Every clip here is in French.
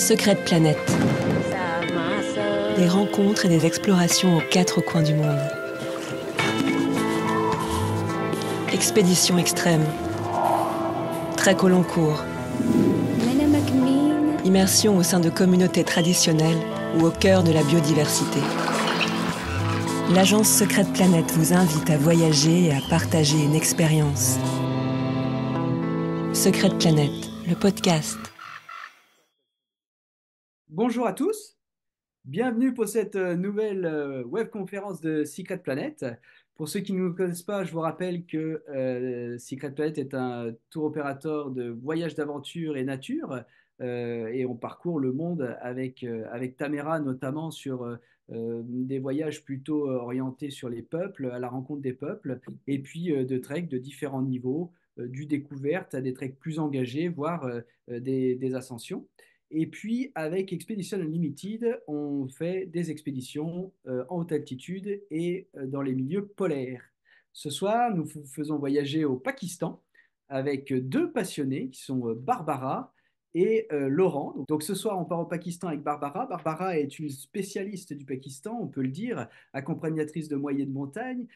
Secrète Planète. Des rencontres et des explorations aux quatre coins du monde. Expédition extrême. Trek au long cours. Immersion au sein de communautés traditionnelles ou au cœur de la biodiversité. L'agence Secrète Planète vous invite à voyager et à partager une expérience. Secrète Planète, le podcast. Bonjour à tous, bienvenue pour cette nouvelle webconférence de Secret Planet. Pour ceux qui ne nous connaissent pas, je vous rappelle que Secret Planet est un tour opérateur de voyage d'aventure et nature et on parcourt le monde avec Tamera notamment sur des voyages plutôt orientés sur les peuples, à la rencontre des peuples et puis de treks de différents niveaux, du découverte à des treks plus engagés, voire des ascensions. Et puis, avec Expedition Unlimited, on fait des expéditions en haute altitude et dans les milieux polaires. Ce soir, nous vous faisons voyager au Pakistan avec deux passionnés qui sont Barbara et Laurent. Donc, ce soir, on part au Pakistan avec Barbara. Barbara est une spécialiste du Pakistan, on peut le dire, accompagnatrice de moyenne montagne.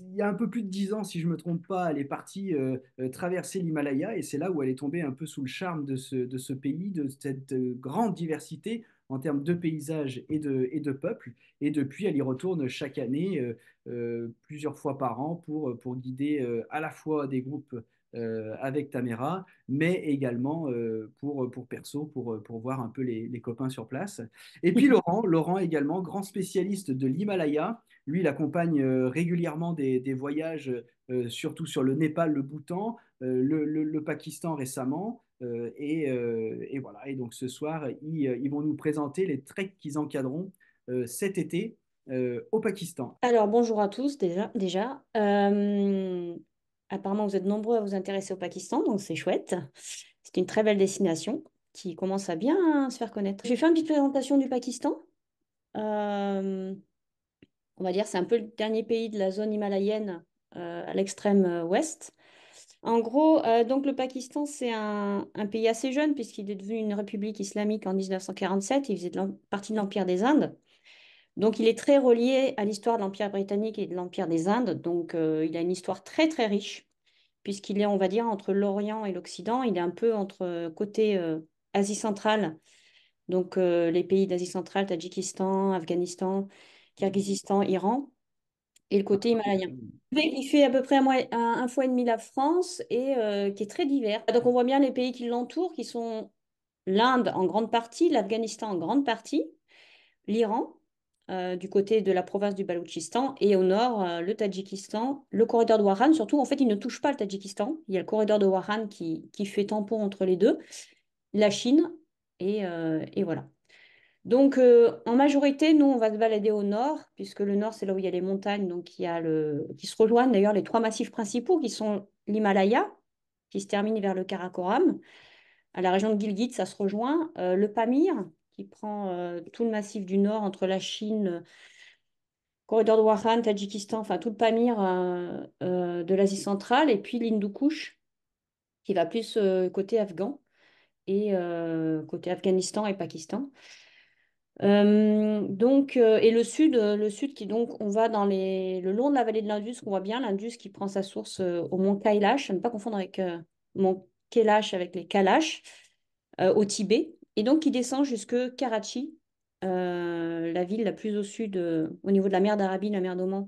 Il y a un peu plus de 10 ans, si je ne me trompe pas, elle est partie traverser l'Himalaya et c'est là où elle est tombée un peu sous le charme de ce pays, de cette grande diversité en termes de paysages et de peuples. Et depuis, elle y retourne chaque année, plusieurs fois par an, pour guider à la fois des groupes avec Tamera, mais également pour perso, pour voir un peu les copains sur place. Et puis Laurent également, grand spécialiste de l'Himalaya. Lui, il accompagne régulièrement des voyages, surtout sur le Népal, le Bhoutan, le Pakistan récemment. Et voilà. Et donc ce soir, ils vont nous présenter les treks qu'ils encadreront cet été au Pakistan. Alors, bonjour à tous déjà. Apparemment, vous êtes nombreux à vous intéresser au Pakistan, donc c'est chouette. C'est une très belle destination qui commence à bien se faire connaître. Je vais faire une petite présentation du Pakistan. Euh, on va dire c'est un peu le dernier pays de la zone himalayenne à l'extrême ouest. En gros, donc le Pakistan, c'est un pays assez jeune puisqu'il est devenu une république islamique en 1947. Il faisait partie de l'Empire des Indes. Donc, il est très relié à l'histoire de l'Empire britannique et de l'Empire des Indes. Donc, il a une histoire très, très riche, puisqu'il est, on va dire, entre l'Orient et l'Occident. Il est un peu entre côté Asie centrale, donc les pays d'Asie centrale, Tadjikistan, Afghanistan, Kirghizistan, Iran, et le côté himalayen. Il fait à peu près un fois et demi la France et qui est très divers. Donc, on voit bien les pays qui l'entourent, qui sont l'Inde en grande partie, l'Afghanistan en grande partie, l'Iran, du côté de la province du Baloutchistan, et au nord, le Tadjikistan, le corridor de Waran. Surtout, en fait, il ne touche pas le Tadjikistan. Il y a le corridor de Waran qui fait tampon entre les deux, la Chine, et voilà. Donc, en majorité, nous, on va se balader au nord, puisque le nord, c'est là où il y a les montagnes, donc il y a qui se rejoignent d'ailleurs les trois massifs principaux, qui sont l'Himalaya, qui se termine vers le Karakoram. À la région de Gilgit, ça se rejoint. Le Pamir, qui prend tout le massif du nord entre la Chine, corridor de Wakhan, Tadjikistan, enfin tout le Pamir de l'Asie centrale, et puis l'Hindu Kush, qui va plus côté afghan et côté Afghanistan et Pakistan. Et le sud qui donc, on va le long de la vallée de l'Indus, qu'on voit bien, l'Indus qui prend sa source au mont Kailash, à ne pas confondre avec mont Kailash avec les Kalash, au Tibet, et donc qui descend jusque Karachi, la ville la plus au sud, au niveau de la mer d'Arabie, la mer d'Oman,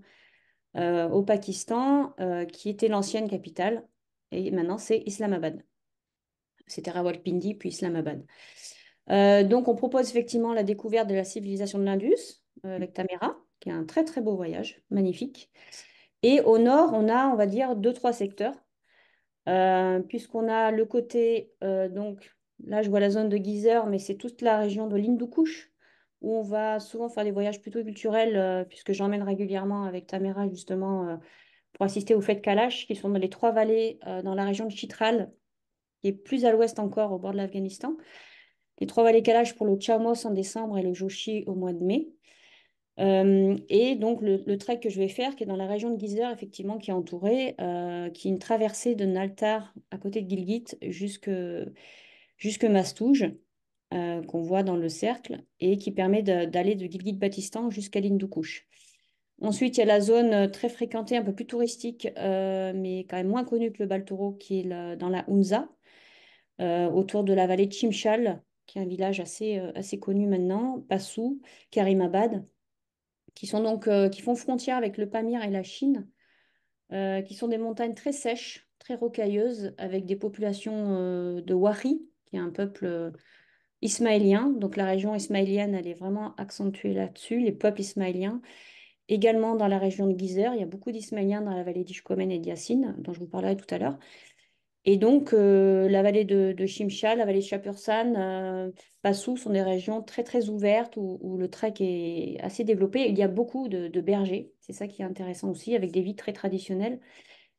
au Pakistan, qui était l'ancienne capitale, et maintenant c'est Islamabad. C'était Rawalpindi, puis Islamabad. Donc on propose effectivement la découverte de la civilisation de l'Indus avec Tamera, qui est un très très beau voyage, magnifique. Et au nord, on a, on va dire, deux, trois secteurs, puisqu'on a le côté, donc là je vois la zone de Geyser, mais c'est toute la région de l'Hindu Kush, où on va souvent faire des voyages plutôt culturels, puisque j'emmène régulièrement avec Tamera justement pour assister aux fêtes Kalash, qui sont dans les trois vallées dans la région de Chitral, qui est plus à l'ouest encore, au bord de l'Afghanistan. Les trois vallées Kalash pour le Chamos en décembre et le Joshi au mois de mai. Et donc le trek que je vais faire, qui est dans la région de Geyser, effectivement, qui est entouré, qui est une traversée de Naltar à côté de Gilgit jusque Mastouj. qu'on voit dans le cercle et qui permet d'aller de Gilgit-Baltistan jusqu'à l'Hindu Kush. Ensuite, il y a la zone très fréquentée, un peu plus touristique, mais quand même moins connue que le Baltoro, qui est dans la Hunza, autour de la vallée de Chimchal, qui est un village assez connu maintenant, Passou, Karimabad, qui font frontière avec le Pamir et la Chine, qui sont des montagnes très sèches, très rocailleuses, avec des populations de Wari, qui est un peuple ismaélien. Donc la région ismaélienne, elle est vraiment accentuée là-dessus, les peuples ismaéliens. Également dans la région de Guizer, il y a beaucoup d'Ismaéliens dans la vallée d'Ishkomen et d'Yassine, dont je vous parlerai tout à l'heure. Et donc, la vallée de Chimchal, la vallée de Chapursan, Passou sont des régions très, très ouvertes où le trek est assez développé. Il y a beaucoup de bergers, c'est ça qui est intéressant aussi, avec des vies très traditionnelles,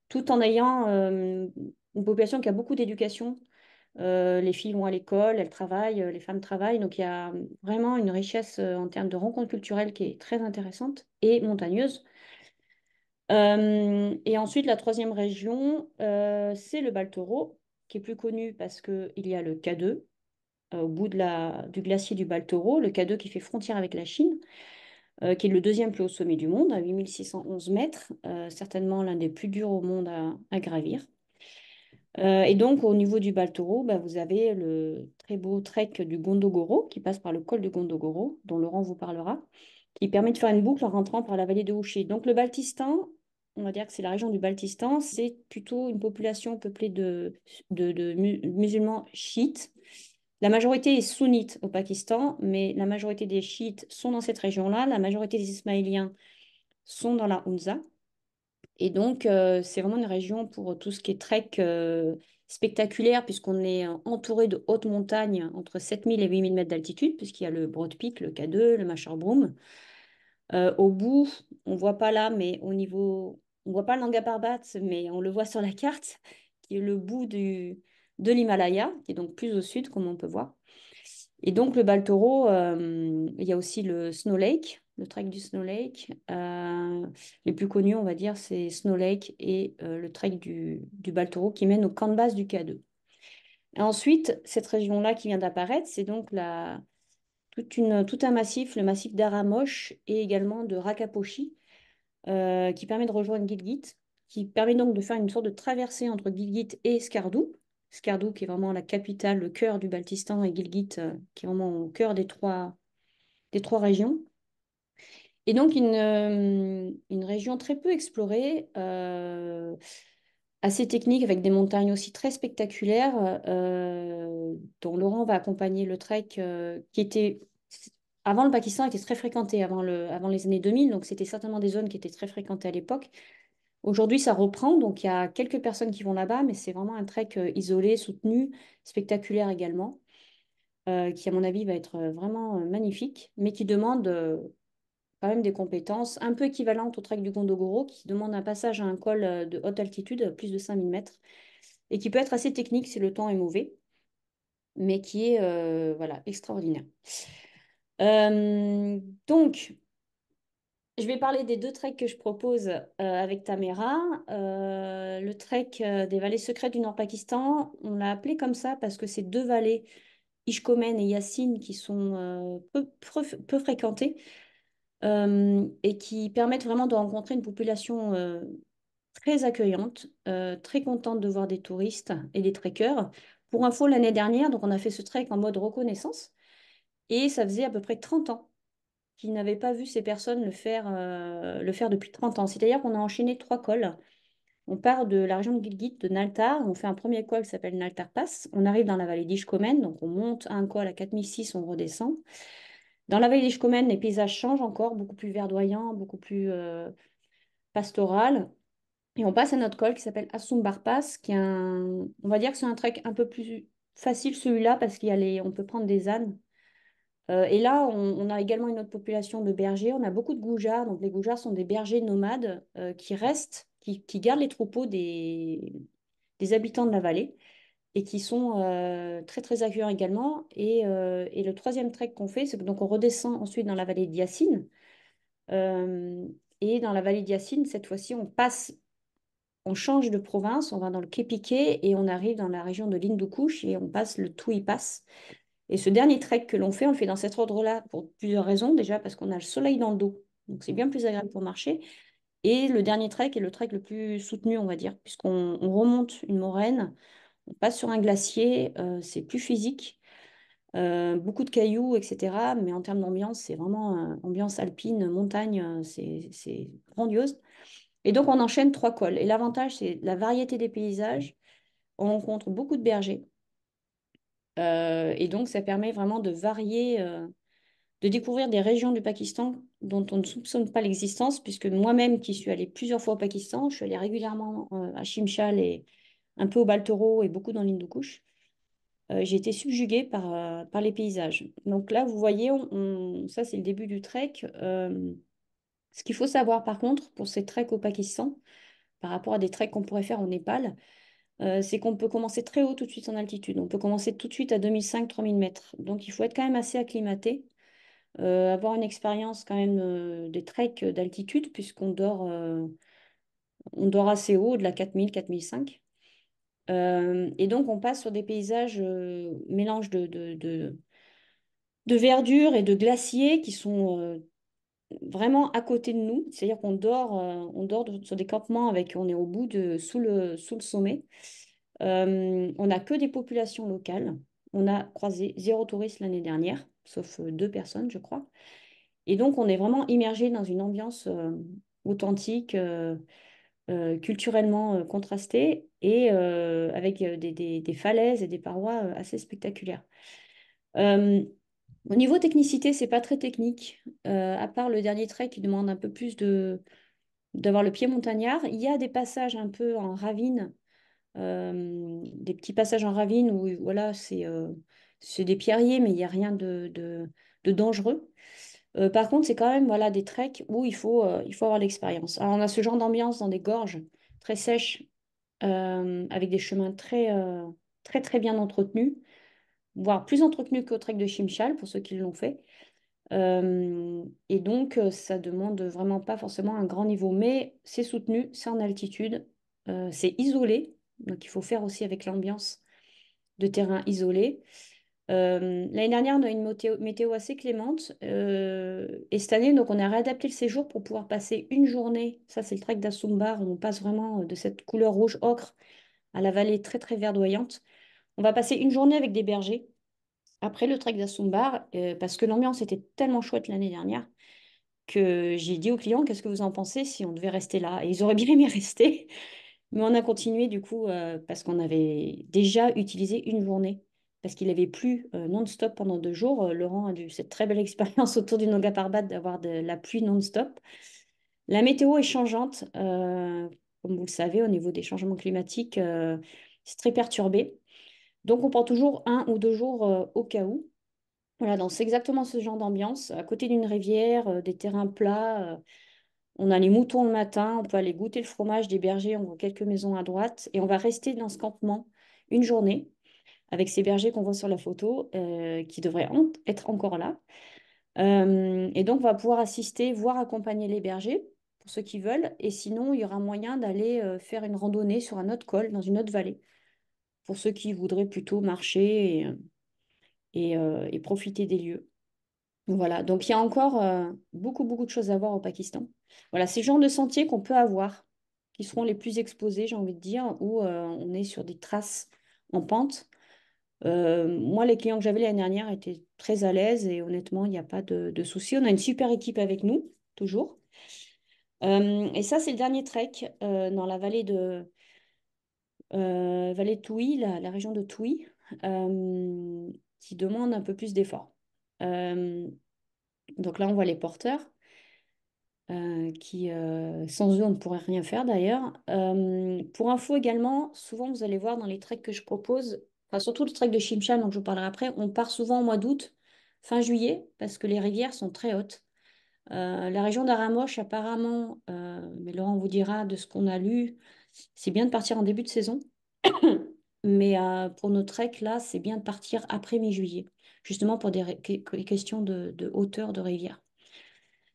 tout en ayant une population qui a beaucoup d'éducation. Les filles vont à l'école, elles travaillent, les femmes travaillent. Donc, il y a vraiment une richesse en termes de rencontres culturelles qui est très intéressante et montagneuse. Et ensuite, la troisième région, c'est le Baltoro, qui est plus connu parce qu'il y a le K2 au bout du glacier du Baltoro, le K2 qui fait frontière avec la Chine, qui est le deuxième plus haut sommet du monde, à 8611 mètres, certainement l'un des plus durs au monde à gravir. Et donc, au niveau du Baltoro, bah, vous avez le très beau trek du Gondogoro, qui passe par le col du Gondogoro, dont Laurent vous parlera, qui permet de faire une boucle en rentrant par la vallée de Ouchy. Donc, le Baltistan, on va dire que c'est la région du Baltistan, c'est plutôt une population peuplée de musulmans chiites. La majorité est sunnite au Pakistan, mais la majorité des chiites sont dans cette région-là. La majorité des Ismaéliens sont dans la Hunza. Et donc, c'est vraiment une région pour tout ce qui est trek spectaculaire, puisqu'on est entouré de hautes montagnes entre 7000 et 8000 mètres d'altitude, puisqu'il y a le Broad Peak, le K2, le Masherbrum. Au bout, on ne voit pas là, mais au niveau, on ne voit pas le Nanga Parbat, mais on le voit sur la carte, qui est le bout de l'Himalaya, qui est donc plus au sud, comme on peut voir. Et donc, le Baltoro, il y a aussi le Snow Lake, le trek du Snow Lake. Les plus connus, on va dire, c'est Snow Lake et le trek du Baltoro qui mène au camp de base du K2. Et ensuite, cette région-là qui vient d'apparaître, c'est donc tout un massif, le massif d'Aramosh et également de Rakaposhi, qui permet de rejoindre Gilgit, qui permet donc de faire une sorte de traversée entre Gilgit et Skardou. Skardou, qui est vraiment la capitale, le cœur du Baltistan, et Gilgit, qui est vraiment au cœur des trois régions. Et donc, une région très peu explorée, assez technique, avec des montagnes aussi très spectaculaires, dont Laurent va accompagner le trek, qui était, avant le Pakistan, était très fréquenté, avant les années 2000, donc c'était certainement des zones qui étaient très fréquentées à l'époque. Aujourd'hui, ça reprend, donc il y a quelques personnes qui vont là-bas, mais c'est vraiment un trek isolé, soutenu, spectaculaire également, qui, à mon avis, va être vraiment magnifique, mais qui demande quand même des compétences un peu équivalentes au trek du Gondogoro, qui demande un passage à un col de haute altitude, plus de 5000 mètres, et qui peut être assez technique si le temps est mauvais, mais qui est voilà, extraordinaire. Donc, je vais parler des deux treks que je propose avec Tamera. Le trek des vallées secrètes du Nord-Pakistan, on l'a appelé comme ça parce que c'est deux vallées, Ishkomen et Yassine, qui sont peu fréquentées et qui permettent vraiment de rencontrer une population très accueillante, très contente de voir des touristes et des trekkers. Pour info, l'année dernière, donc on a fait ce trek en mode reconnaissance et ça faisait à peu près 30 ans qu'ils n'avaient pas vu ces personnes le faire depuis 30 ans. C'est-à-dire qu'on a enchaîné 3 cols. On part de la région de Gilgit, de Naltar. On fait un premier col qui s'appelle Naltar Pass. On arrive dans la vallée d'Ishkomen. Donc, on monte un col à 4006, on redescend. Dans la vallée d'Ishkomen, les paysages changent encore, beaucoup plus verdoyants, beaucoup plus pastoral. Et on passe à notre col qui s'appelle Assumbar Pass, qui est on va dire que c'est un trek un peu plus facile celui-là parce on peut prendre des ânes. Et là, on a également une autre population de bergers. On a beaucoup de goujars. Donc, les goujars sont des bergers nomades qui restent, qui gardent les troupeaux des habitants de la vallée et qui sont très, très accueillants également. Et le troisième trek qu'on fait, c'est que donc on redescend ensuite dans la vallée d'Yassine. Et dans la vallée d'Yassine, cette fois-ci, on change de province, on va dans le Képiké et on arrive dans la région de l'Hindu Kush et on passe le Tui Pass. Et ce dernier trek que l'on fait, on le fait dans cet ordre-là pour plusieurs raisons. Déjà parce qu'on a le soleil dans le dos, donc c'est bien plus agréable pour marcher. Et le dernier trek est le trek le plus soutenu, on va dire, puisqu'on remonte une moraine, on passe sur un glacier, c'est plus physique, beaucoup de cailloux, etc. Mais en termes d'ambiance, c'est vraiment ambiance alpine, montagne, c'est grandiose. Et donc, on enchaîne 3 cols. Et l'avantage, c'est la variété des paysages. On rencontre beaucoup de bergers. Et donc, ça permet vraiment de varier, de découvrir des régions du Pakistan dont on ne soupçonne pas l'existence, puisque moi-même, qui suis allée plusieurs fois au Pakistan, je suis allée régulièrement à Shimshal et un peu au Baltoro et beaucoup dans l'Hindu Kush. J'ai été subjuguée par les paysages. Donc là, vous voyez, ça, c'est le début du trek. Ce qu'il faut savoir, par contre, pour ces treks au Pakistan, par rapport à des treks qu'on pourrait faire au Népal, c'est qu'on peut commencer très haut tout de suite en altitude. On peut commencer tout de suite à 2005-3000 mètres. Donc, il faut être quand même assez acclimaté, avoir une expérience quand même des treks d'altitude, on dort assez haut, de la 4000, 4005. Et donc, on passe sur des paysages mélange de verdure et de glaciers qui sont vraiment à côté de nous. C'est-à-dire on dort sur des campements on est au bout sous le sommet. On n'a que des populations locales. On a croisé 0 touriste l'année dernière, sauf 2 personnes, je crois. Et donc, on est vraiment immergé dans une ambiance authentique, culturellement contrastée et avec des falaises et des parois assez spectaculaires. Euh, Au niveau technicité, c'est pas très technique, à part le dernier trait qui demande un peu plus d'avoir le pied montagnard. Il y a des passages un peu en ravine, des petits passages en ravine où voilà, c'est des pierriers, mais il n'y a rien de dangereux. Par contre, c'est quand même voilà, des treks où il faut avoir l'expérience. Alors, on a ce genre d'ambiance dans des gorges très sèches, avec des chemins très, très bien entretenus, voire plus entretenus qu'au trek de Chimchal, pour ceux qui l'ont fait. Et donc, ça demande vraiment pas forcément un grand niveau, mais c'est soutenu, c'est en altitude, c'est isolé, donc il faut faire aussi avec l'ambiance de terrain isolé. L'année dernière, on a une météo assez clémente, et cette année, donc, on a réadapté le séjour pour pouvoir passer une journée. Ça, c'est le trek d'Assumbar, où on passe vraiment de cette couleur rouge ocre à la vallée très, très verdoyante. On va passer une journée avec des bergers après le trek d'Assumbar, parce que l'ambiance était tellement chouette l'année dernière que j'ai dit aux clients, qu'est-ce que vous en pensez si on devait rester là? Et ils auraient bien aimé rester, mais on a continué du coup parce qu'on avait déjà utilisé une journée, parce qu'il avait plu non-stop pendant 2 jours. Laurent a eu cette très belle expérience autour du Nanga Parbat d'avoir de la pluie non-stop. La météo est changeante, comme vous le savez, au niveau des changements climatiques, c'est très perturbé. Donc on prend toujours 1 ou 2 jours au cas où. Voilà, donc c'est exactement ce genre d'ambiance, à côté d'une rivière, des terrains plats. On a les moutons le matin, on peut aller goûter le fromage des bergers, on voit quelques maisons à droite, et on va rester dans ce campement une journée avec ces bergers qu'on voit sur la photo, qui devraient être encore là. Et donc, on va pouvoir assister, voire accompagner les bergers, pour ceux qui veulent, et sinon, il y aura moyen d'aller faire une randonnée sur un autre col, dans une autre vallée, pour ceux qui voudraient plutôt marcher et profiter des lieux. Voilà, donc il y a encore beaucoup, beaucoup de choses à voir au Pakistan. Voilà, c'est le genre de sentiers qu'on peut avoir, qui seront les plus exposés, j'ai envie de dire, où on est sur des traces en pente. Moi, les clients que j'avais l'année dernière étaient très à l'aise et honnêtement, il n'y a pas de souci. On a une super équipe avec nous, toujours. Et ça, c'est le dernier trek dans la vallée de Touy, la région de Touy, qui demande un peu plus d'efforts. Donc là, on voit les porteurs. Sans eux, on ne pourrait rien faire d'ailleurs. Pour info également, souvent vous allez voir dans les treks que je propose, enfin surtout le trek de Shimshan dont je vous parlerai après, on part souvent au mois d'août, fin juillet, parce que les rivières sont très hautes. La région d'Aramoch, apparemment, mais Laurent vous dira de ce qu'on a lu, c'est bien de partir en début de saison. Mais pour nos treks, là, c'est bien de partir après mi-juillet, justement pour des questions de hauteur de rivière.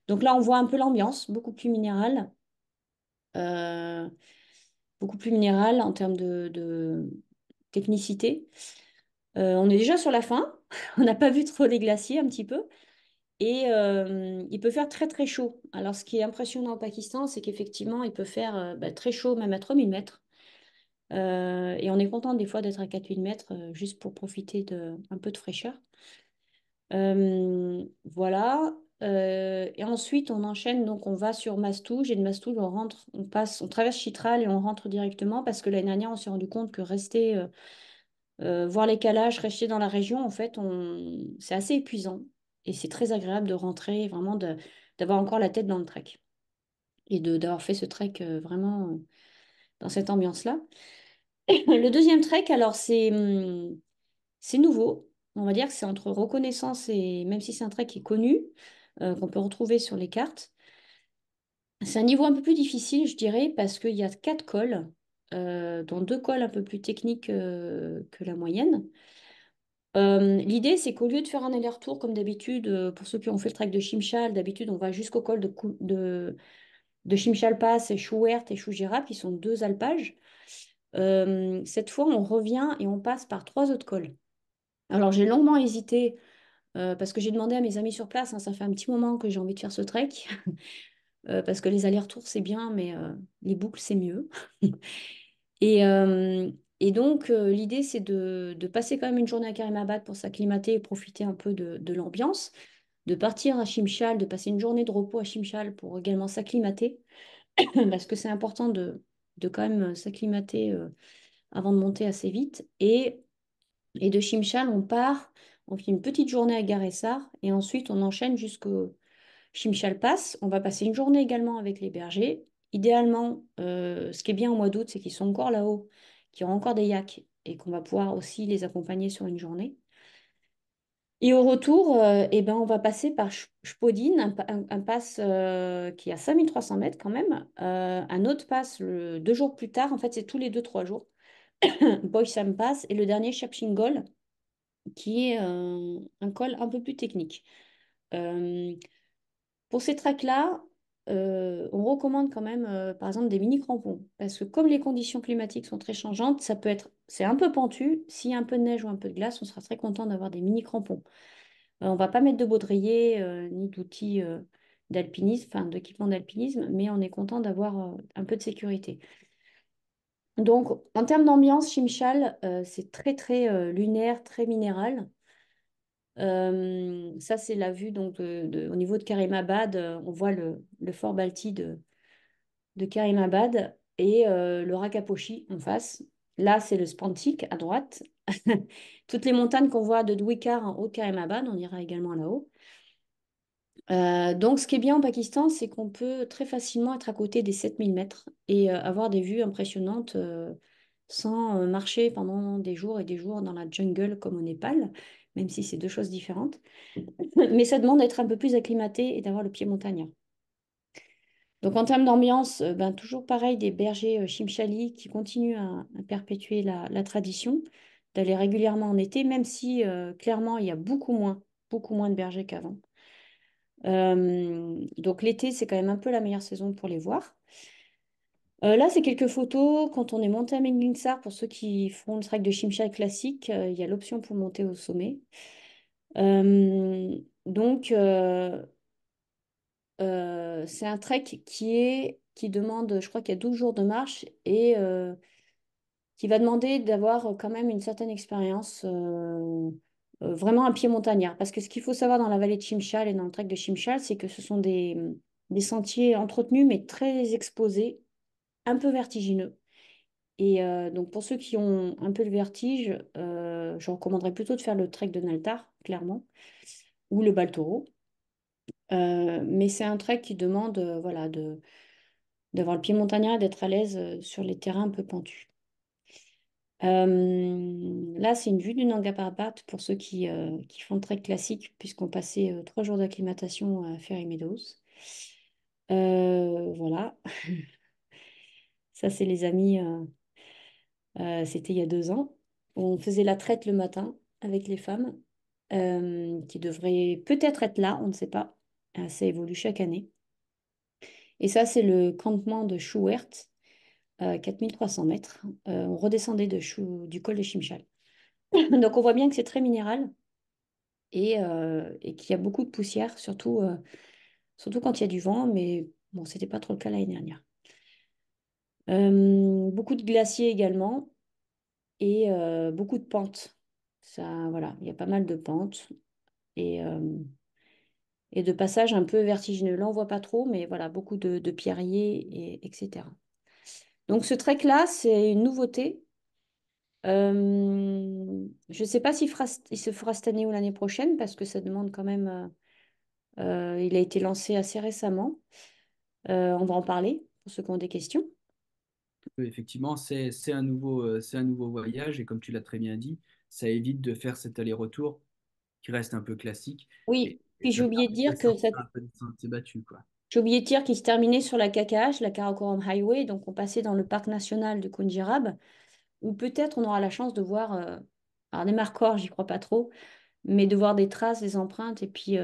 Donc là, on voit un peu l'ambiance, euh, beaucoup plus minérale en termes de technicité. On est déjà sur la fin. On n'a pas vu trop les glaciers un petit peu. Et il peut faire très très chaud. Alors ce qui est impressionnant au Pakistan, c'est qu'effectivement, il peut faire très chaud, même à 3 000 mètres. Et on est content des fois d'être à 4 000 mètres juste pour profiter de un peu de fraîcheur. Voilà. Et ensuite, on enchaîne, donc on va sur Mastouj. Et de Mastouj, on rentre, on traverse Chitral et on rentre directement parce que l'année dernière, on s'est rendu compte que rester, voir les calages, rester dans la région, en fait, c'est assez épuisant. Et c'est très agréable de rentrer, vraiment d'avoir encore la tête dans le trek. Et d'avoir fait ce trek vraiment dans cette ambiance-là. Le deuxième trek, alors c'est nouveau. On va dire que c'est entre reconnaissance et même si c'est un trek qui est connu, qu'on peut retrouver sur les cartes. C'est un niveau un peu plus difficile, je dirais, parce qu'il y a 4 cols, dont 2 cols un peu plus techniques que la moyenne. L'idée, c'est qu'au lieu de faire un aller-retour comme d'habitude, pour ceux qui ont fait le trek de Chimchal, d'habitude on va jusqu'au col de Chimchal Pass et Chouert et Chougirap, qui sont 2 alpages. Cette fois, on revient et on passe par 3 autres cols. Alors j'ai longuement hésité parce que j'ai demandé à mes amis sur place, hein, ça fait un petit moment que j'ai envie de faire ce trek, parce que les allers-retours c'est bien, mais les boucles c'est mieux. Et, euh, et donc l'idée c'est de passer quand même une journée à Karimabad pour s'acclimater et profiter un peu de l'ambiance, de partir à Chimchal, de passer une journée de repos à Chimchal pour également s'acclimater, parce que c'est important de quand même s'acclimater avant de monter assez vite. Et de Chimchal, on part, on fait une petite journée à Garessar et ensuite on enchaîne jusqu'au Chimchal Pass. On va passer une journée également avec les bergers. Idéalement, ce qui est bien au mois d'août, c'est qu'ils sont encore là-haut, qu'ils ont encore des yaks et qu'on va pouvoir aussi les accompagner sur une journée. Et au retour, eh ben, on va passer par Spodine, un pass qui est à 5 300 mètres quand même. Un autre pass 2 jours plus tard, en fait c'est tous les 2 3 jours. Boysam Pass et le dernier Shapshingol, qui est un col un peu plus technique. Euh, pour ces treks-là, on recommande quand même, par exemple, des mini-crampons. Parce que comme les conditions climatiques sont très changeantes, c'est un peu pentu. S'il y a un peu de neige ou un peu de glace, on sera très content d'avoir des mini-crampons. On ne va pas mettre de baudrier ni d'outils d'alpinisme, enfin d'équipement d'alpinisme, mais on est content d'avoir un peu de sécurité. Donc, en termes d'ambiance, Chimchal, c'est très, très lunaire, très minéral. Ça, c'est la vue donc, au niveau de Karimabad. On voit le fort Balti de Karimabad et le Rakaposhi en face. Là, c'est le Spantik à droite. Toutes les montagnes qu'on voit de Dwikar en haut de Karimabad, on ira également là-haut. Donc, ce qui est bien au Pakistan, c'est qu'on peut très facilement être à côté des 7 000 mètres et avoir des vues impressionnantes sans marcher pendant des jours et des jours dans la jungle comme au Népal, même si c'est 2 choses différentes. Mais ça demande d'être un peu plus acclimaté et d'avoir le pied montagnard. Donc en termes d'ambiance, ben, toujours pareil, des bergers Chimchali qui continuent à perpétuer la tradition d'aller régulièrement en été, même si clairement il y a beaucoup moins de bergers qu'avant. Donc l'été, c'est quand même un peu la meilleure saison pour les voir. Là, c'est quelques photos. Quand on est monté à Menginsar, pour ceux qui font le trek de Chimchal classique, il y a l'option pour monter au sommet. Donc, c'est un trek qui demande, je crois qu'il y a 12 jours de marche et qui va demander d'avoir quand même une certaine expérience, vraiment un pied montagnard. Parce que ce qu'il faut savoir dans la vallée de Chimchal et dans le trek de Chimchal, c'est que ce sont des sentiers entretenus mais très exposés, un peu vertigineux. Et donc pour ceux qui ont un peu le vertige, je recommanderais plutôt de faire le trek de Naltar, clairement, ou le Baltoro. Mais c'est un trek qui demande voilà, d'avoir le pied montagnard et d'être à l'aise sur les terrains un peu pentus. Là, c'est une vue du Nanga Parbat pour ceux qui font le trek classique, puisqu'on passait 3 jours d'acclimatation à Ferry Meadows. Voilà, ça c'est les amis, c'était il y a 2 ans. On faisait la traite le matin avec les femmes, qui devraient peut-être être là, on ne sait pas. Ça évolue chaque année. Et ça, c'est le campement de Chouert, 4 300 mètres. On redescendait du col de Chimchal. Donc on voit bien que c'est très minéral et qu'il y a beaucoup de poussière, surtout quand il y a du vent, mais bon, c'était pas trop le cas l'année dernière. Beaucoup de glaciers également et beaucoup de pentes. Ça, voilà, il y a pas mal de pentes et, euh, et de passages un peu vertigineux. Là, on voit pas trop, mais voilà, beaucoup de pierriers, etc. Donc ce trek-là, c'est une nouveauté. Je ne sais pas il se fera cette année ou l'année prochaine parce que ça demande quand même. Il a été lancé assez récemment. On va en parler pour ceux qui ont des questions. Effectivement, c'est un nouveau voyage et comme tu l'as très bien dit, ça évite de faire cet aller-retour qui reste un peu classique Oui, et puis ça permet de sortir un peu des sentiers battus, quoi. j'ai oublié de dire qu'il se terminait sur la KKH, la Karakoram Highway, donc on passait dans le parc national de Khunjerab, où peut-être on aura la chance de voir, alors des marqueurs, j'y crois pas trop, mais de voir des traces, des empreintes, et puis,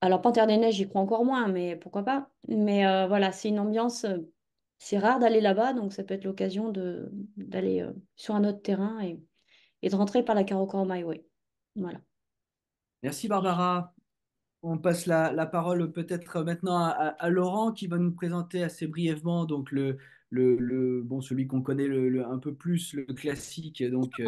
alors Panthère des Neiges, j'y crois encore moins, mais pourquoi pas. Mais voilà, c'est une ambiance, c'est rare d'aller là-bas, donc ça peut être l'occasion d'aller sur un autre terrain et de rentrer par la Karakoram Highway. Voilà. Merci Barbara. On passe la parole peut-être maintenant à Laurent qui va nous présenter assez brièvement donc bon, celui qu'on connaît un peu plus, le classique, donc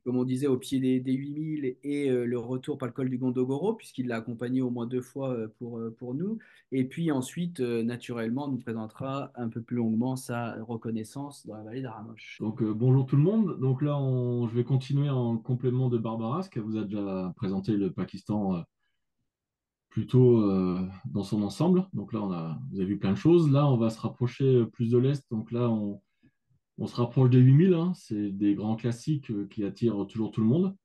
comme on disait au pied des 8000 et le retour par le col du Gondogoro puisqu'il l'a accompagné au moins deux fois pour nous. Et puis ensuite, naturellement, nous présentera un peu plus longuement sa reconnaissance dans la vallée d'Aramoch. Donc bonjour tout le monde. Donc là, je vais continuer en complément de Barbara, ce qu'elle vous a déjà présenté le Pakistan plutôt dans son ensemble. Donc là, vous avez vu plein de choses. Là, on va se rapprocher plus de l'Est. Donc là, on se rapproche des 8000, hein. C'est des grands classiques qui attirent toujours tout le monde.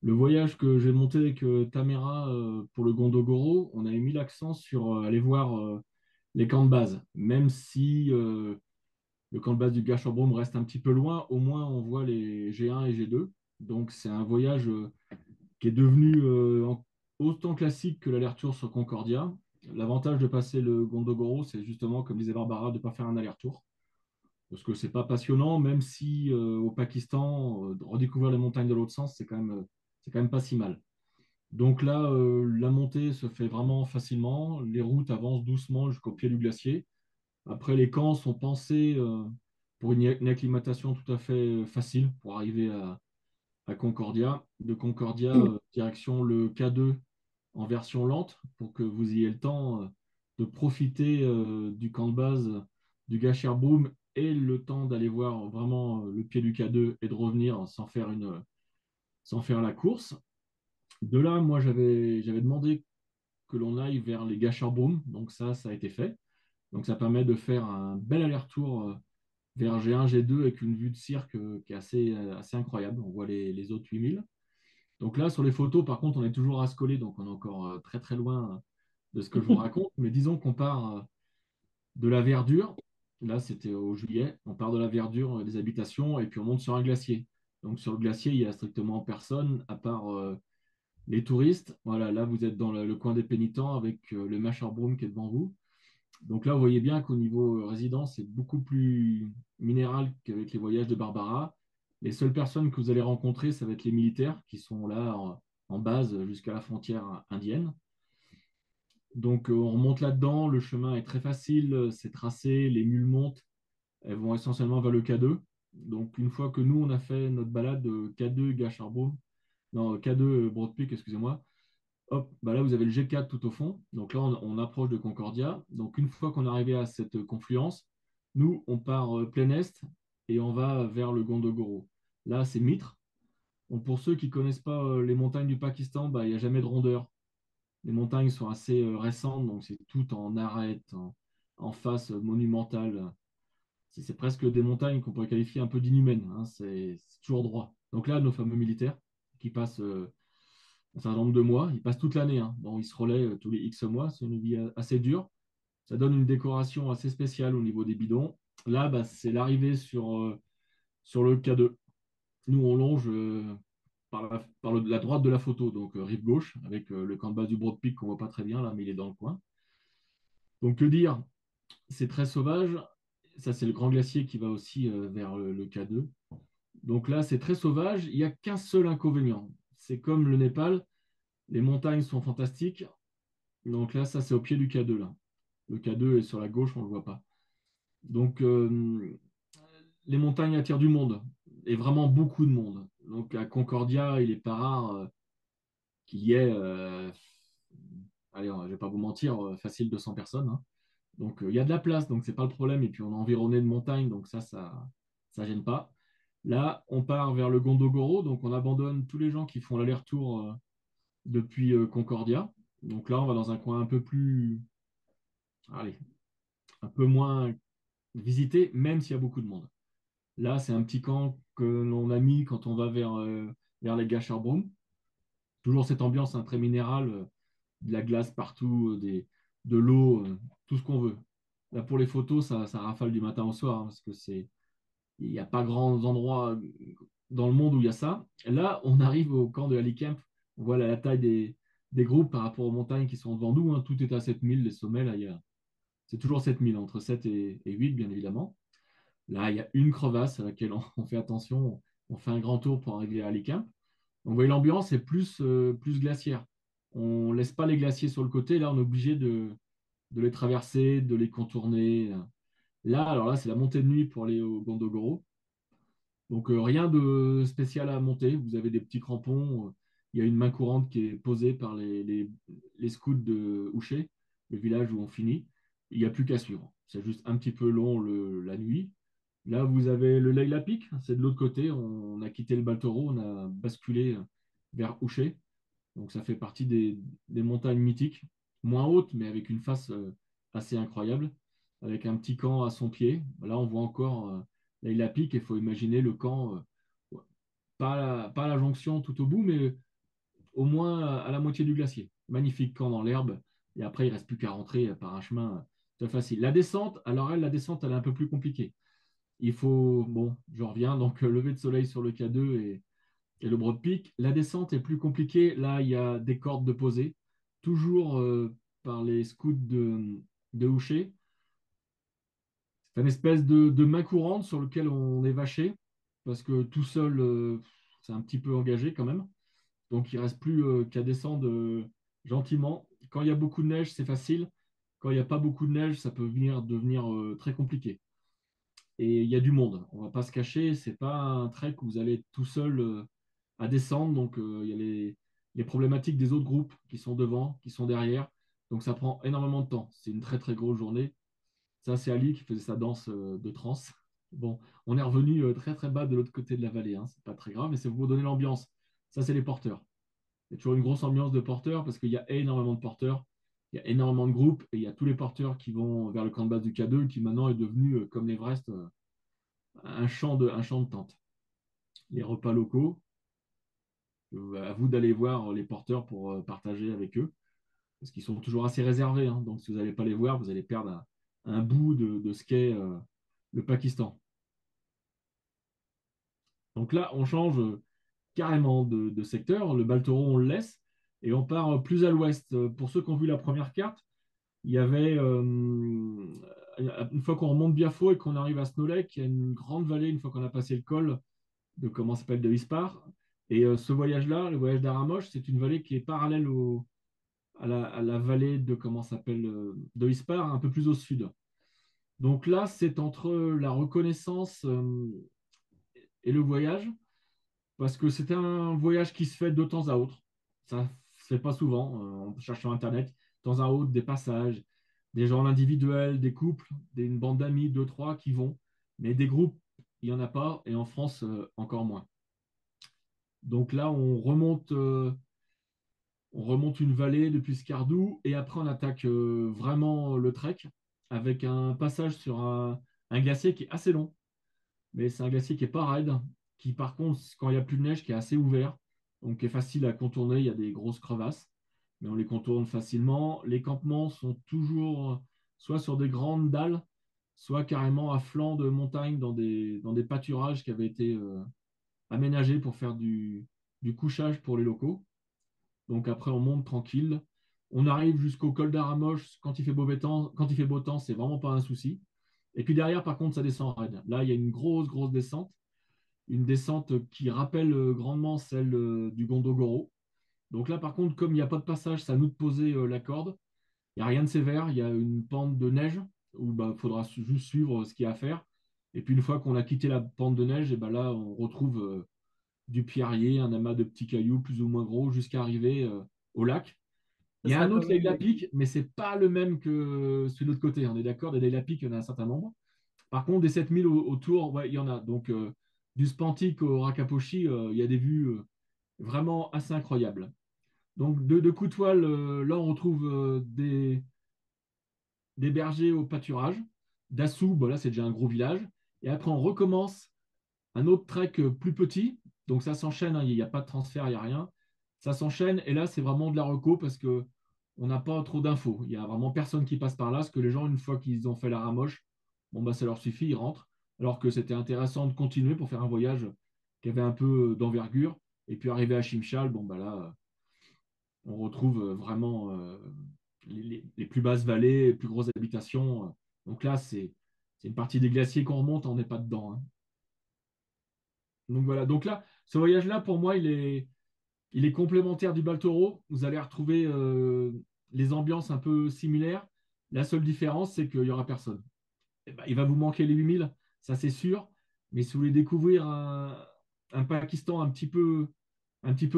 Le voyage que j'ai monté avec Tamera pour le Gondogoro, on avait mis l'accent sur aller voir les camps de base. Même si le camp de base du Gasherbrum reste un petit peu loin, au moins on voit les G1 et G2. Donc c'est un voyage qui est devenu autant classique que l'aller-retour sur Concordia. L'avantage de passer le Gondogoro, c'est justement, comme disait Barbara, de ne pas faire un aller-retour. Parce que c'est pas passionnant, même si au Pakistan, redécouvrir les montagnes de l'autre sens, c'est quand même pas si mal. Donc là, la montée se fait vraiment facilement. Les routes avancent doucement jusqu'au pied du glacier. Après, les camps sont pensés pour une acclimatation tout à fait facile pour arriver à Concordia. De Concordia, direction le K2 en version lente pour que vous ayez le temps de profiter du camp de base du Gasherbrum et le temps d'aller voir vraiment le pied du K2 et de revenir sans faire la course. De là, moi, j'avais demandé que l'on aille vers les Gasherbrum, donc ça a été fait. Donc ça permet de faire un bel aller-retour vers G1, G2 avec une vue de cirque qui est assez incroyable. On voit les autres 8000. Donc là, sur les photos, par contre, on est toujours à Scolé, donc on est encore très très loin de ce que je vous raconte. Mais disons qu'on part de la verdure. Là, c'était au juillet. On part de la verdure des habitations et puis on monte sur un glacier. Donc sur le glacier, il n'y a strictement personne à part les touristes. Voilà, là, vous êtes dans le coin des pénitents avec le Masherbrum qui est devant vous. Donc là, vous voyez bien qu'au niveau résidence, c'est beaucoup plus minéral qu'avec les voyages de Barbara. Les seules personnes que vous allez rencontrer, ça va être les militaires qui sont là en base jusqu'à la frontière indienne. Donc on remonte là-dedans, le chemin est très facile, c'est tracé, les mules montent, elles vont essentiellement vers le K2. Donc une fois que nous, on a fait notre balade de K2 Gacharbo, non, K2 Broad Peak, excusez-moi, hop, bah là, vous avez le G4 tout au fond. Donc là, on approche de Concordia. Donc une fois qu'on est arrivé à cette confluence, nous, on part plein est et on va vers le Gondogoro. Là, c'est Mitre. Donc, pour ceux qui ne connaissent pas les montagnes du Pakistan, bah, il n'y a jamais de rondeur. Les montagnes sont assez récentes, donc c'est tout en arête, en face monumentale. C'est presque des montagnes qu'on pourrait qualifier un peu d'inhumaines, hein. C'est toujours droit. Donc là, nos fameux militaires qui passent un certain nombre de mois. Ils passent toute l'année, hein. Bon, ils se relaient tous les X mois. C'est une vie assez dure. Ça donne une décoration assez spéciale au niveau des bidons. Là, bah, c'est l'arrivée sur le K2. Nous, on longe la droite de la photo, donc rive gauche, avec le camp de base du Broad Peak qu'on voit pas très bien là, mais il est dans le coin. Donc, que dire? C'est très sauvage. Ça, c'est le grand glacier qui va aussi vers le K2. Donc là, c'est très sauvage. Il n'y a qu'un seul inconvénient. C'est comme le Népal, les montagnes sont fantastiques. Donc là, ça, c'est au pied du K2, là. Le K2 est sur la gauche, on ne le voit pas. Donc, les montagnes attirent du monde, et vraiment beaucoup de monde. Donc à Concordia, il n'est pas rare qu'il y ait, allez, je ne vais pas vous mentir, facile 200 personnes, hein. Donc il y a de la place, donc c'est pas le problème. Et puis on est environné de montagnes, donc ça gêne pas. Là, on part vers le Gondogoro, donc on abandonne tous les gens qui font l'aller-retour depuis Concordia. Donc là, on va dans un coin un peu plus, allez, un peu moins visité, même s'il y a beaucoup de monde. Là, c'est un petit camp que l'on a mis quand on va vers les Gasherbrum. Toujours cette ambiance, hein, très minérale, de la glace partout, de l'eau, tout ce qu'on veut. Là, pour les photos, ça rafale du matin au soir, hein, parce que il n'y a pas grands endroits dans le monde où il y a ça. Là, on arrive au camp de Ali Camp. On voit la taille des groupes par rapport aux montagnes qui sont devant nous, hein. Tout est à 7000, les sommets, là, c'est toujours 7000, entre 7 et 8, bien évidemment. Là, il y a une crevasse à laquelle on fait attention. On fait un grand tour pour arriver à Ali Camp. Donc, vous voyez, l'ambiance est plus glaciaire. On ne laisse pas les glaciers sur le côté. Là, on est obligé de les traverser, de les contourner. Là, alors là, c'est la montée de nuit pour aller au Gondogoro. Donc, rien de spécial à monter. Vous avez des petits crampons. Il y a une main courante qui est posée par les scouts de Ouché, le village où on finit. Il n'y a plus qu'à suivre. C'est juste un petit peu long la nuit. Là, vous avez le Leila Peak. C'est de l'autre côté. On a quitté le Baltoro. On a basculé vers Ouché. Donc, ça fait partie des montagnes mythiques. Moins hautes, mais avec une face assez incroyable. Avec un petit camp à son pied. Là, on voit encore Leila Peak. Il faut imaginer le camp, pas à la jonction tout au bout, mais au moins à la moitié du glacier. Magnifique camp dans l'herbe. Et après, il ne reste plus qu'à rentrer par un chemin très facile. La descente, alors la descente, elle est un peu plus compliquée. Il faut, bon, je reviens, donc lever de soleil sur le K2 et le Broad Peak. La descente est plus compliquée. Là, il y a des cordes de posée, toujours par les scouts de Houché. C'est une espèce de main courante sur lequel on est vaché, parce que tout seul, c'est un petit peu engagé quand même. Donc, il ne reste plus qu'à descendre gentiment. Quand il y a beaucoup de neige, c'est facile. Quand il n'y a pas beaucoup de neige, ça peut devenir très compliqué. Et il y a du monde. On ne va pas se cacher. Ce n'est pas un trek où vous allez être tout seul à descendre. Donc, il y a les problématiques des autres groupes qui sont devant, qui sont derrière. Donc, ça prend énormément de temps. C'est une très, très grosse journée. Ça, c'est Ali qui faisait sa danse de trance. Bon, on est revenu très, très bas de l'autre côté de la vallée, hein. C'est pas très grave, mais c'est pour vous donner l'ambiance. Ça, c'est les porteurs. Il y a toujours une grosse ambiance de porteurs parce qu'il y a énormément de porteurs, il y a énormément de groupes et il y a tous les porteurs qui vont vers le camp de base du K2 qui maintenant est devenu, comme l'Everest, un champ de tente. Les repas locaux, à vous d'aller voir les porteurs pour partager avec eux parce qu'ils sont toujours assez réservés, hein. Donc, si vous n'allez pas les voir, vous allez perdre un bout de ce qu'est le Pakistan. Donc là, on change carrément de secteur. Le Baltoro, on le laisse et on part plus à l'ouest. Pour ceux qui ont vu la première carte, il y avait, une fois qu'on remonte Biafo et qu'on arrive à Snowlake, il y a une grande vallée, une fois qu'on a passé le col de, comment ça s'appelle, de Ispar. Et ce voyage-là, le voyage d'Aramoch, c'est une vallée qui est parallèle à la vallée de, comment ça s'appelle, de Ispar, un peu plus au sud. Donc là, c'est entre la reconnaissance et le voyage, parce que c'est un voyage qui se fait de temps à autre. Ça ne se fait pas souvent. On cherche sur Internet, de temps à autre, des passages, des gens individuels, des couples, une bande d'amis, deux, trois qui vont. Mais des groupes, il n'y en a pas, et en France, encore moins. Donc là, on remonte une vallée depuis Scardou, et après, on attaque vraiment le trek, avec un passage sur un glacier qui est assez long. Mais c'est un glacier qui n'est pas raide, qui par contre, quand il n'y a plus de neige, qui est assez ouvert, donc qui est facile à contourner. Il y a des grosses crevasses, mais on les contourne facilement. Les campements sont toujours soit sur des grandes dalles, soit carrément à flanc de montagne dans des pâturages qui avaient été aménagés pour faire du couchage pour les locaux. Donc après, on monte tranquille. On arrive jusqu'au col d'Aramoch quand il fait beau temps, c'est vraiment pas un souci. Et puis derrière, par contre, ça descend raide. Là, il y a une grosse, grosse descente. une descente qui rappelle grandement celle du Gondogoro. Donc là, par contre, comme il n'y a pas de passage, c'est à nous de poser la corde. Il n'y a rien de sévère, il y a une pente de neige où bah, faudra juste suivre ce qu'il y a à faire. Et puis une fois qu'on a quitté la pente de neige, et ben là, on retrouve du pierrier, un amas de petits cailloux plus ou moins gros jusqu'à arriver au lac. Ça Il y a sera un quand autre lac même. Lapic, mais c'est pas le même que celui de l'autre côté. On est d'accord, des Lapic, il y en a un certain nombre. Par contre, des 7000 autour, ouais, il y en a. Donc, du Spantik au Rakaposhi, il y a des vues vraiment assez incroyables. Donc, de Couttoile, là, on retrouve des bergers au pâturage. Dassou, bah, là, c'est déjà un gros village. Et après, on recommence un autre trek plus petit. Donc, ça s'enchaîne, hein, il n'y a pas de transfert, il n'y a rien. Ça s'enchaîne. Et là, c'est vraiment de la reco parce que on n'a pas trop d'infos. Il n'y a vraiment personne qui passe par là. Parce que les gens, une fois qu'ils ont fait la ramoche, bon, bah, ça leur suffit, ils rentrent. Alors que c'était intéressant de continuer pour faire un voyage qui avait un peu d'envergure. Et puis, arriver à Chimchal, bon, bah là, on retrouve vraiment les plus basses vallées, les plus grosses habitations. Donc là, c'est une partie des glaciers qu'on remonte, on n'est pas dedans, hein. Donc voilà, donc là, ce voyage-là, pour moi, il est complémentaire du Baltoro. Vous allez retrouver les ambiances un peu similaires. La seule différence, c'est qu'il n'y aura personne. Eh ben, il va vous manquer les 8000, ça c'est sûr. Mais si vous voulez découvrir un Pakistan un petit peu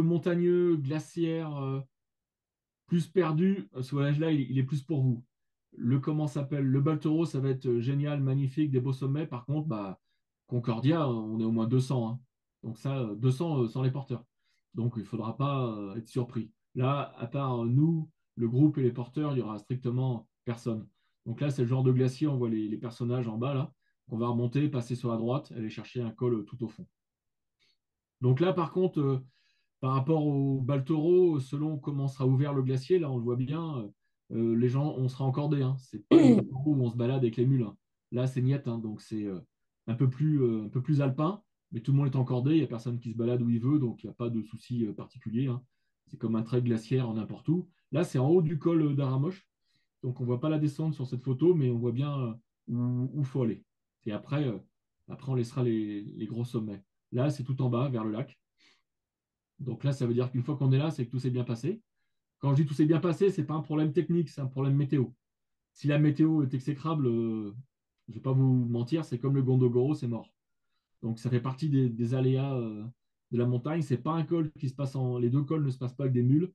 montagneux, glaciaire, plus perdu, ce voyage-là, il est plus pour vous. Comment s'appelle? Le Baltoro, ça va être génial, magnifique, des beaux sommets. Par contre, bah, Concordia, on est au moins 200, hein. Donc ça, 200 sans les porteurs. Donc il ne faudra pas être surpris. Là, à part nous, le groupe et les porteurs, il n'y aura strictement personne. Donc là, c'est le genre de glacier, on voit les personnages en bas, là. On va remonter, passer sur la droite, aller chercher un col tout au fond. Donc là, par contre, par rapport au Baltoro, selon comment sera ouvert le glacier, là on le voit bien, les gens, on sera encordés, hein. C'est pas le Baltoro où on se balade avec les mules, hein. Là c'est niet, hein, donc c'est un peu plus alpin, mais tout le monde est encordé, il n'y a personne qui se balade où il veut, donc il n'y a pas de souci particulier, hein. C'est comme un trek glaciaire n'importe où. Là c'est en haut du col d'Aramoch, donc on ne voit pas la descente sur cette photo, mais on voit bien où il faut aller. Et après, après on laissera les gros sommets. Là c'est tout en bas, vers le lac. Donc là, ça veut dire qu'une fois qu'on est là, c'est que tout s'est bien passé. Quand je dis tout s'est bien passé, ce n'est pas un problème technique, c'est un problème météo. Si la météo est exécrable, je ne vais pas vous mentir, c'est comme le Gondogoro, c'est mort. Donc ça fait partie des aléas de la montagne. C'est pas un col qui se passe les deux cols ne se passent pas avec des mules.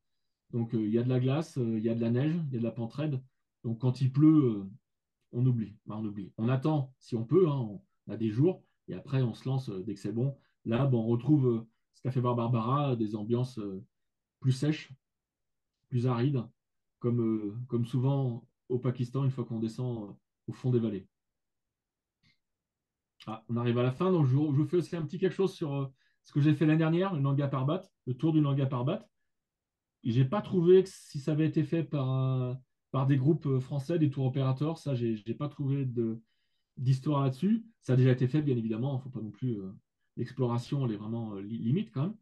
Donc il y a de la glace, il y a de la neige, il y a de la pente raide. Donc quand il pleut, on oublie. Bah, on oublie. On attend si on peut, hein, on a des jours, et après on se lance dès que c'est bon. Là, bon, on retrouve ce qu'a fait Barbara, des ambiances plus sèches, plus arides, comme souvent au Pakistan, une fois qu'on descend au fond des vallées. Ah, on arrive à la fin, donc je vous fais aussi un petit quelque chose sur ce que j'ai fait l'année dernière, le Nanga Parbat, le tour du Nanga Parbat. Je n'ai pas trouvé que si ça avait été fait par des groupes français, des tours opérateurs, ça, j'ai pas trouvé d'histoire là-dessus. Ça a déjà été fait, bien évidemment, il ne faut pas non plus. L'exploration, elle est vraiment limite quand même.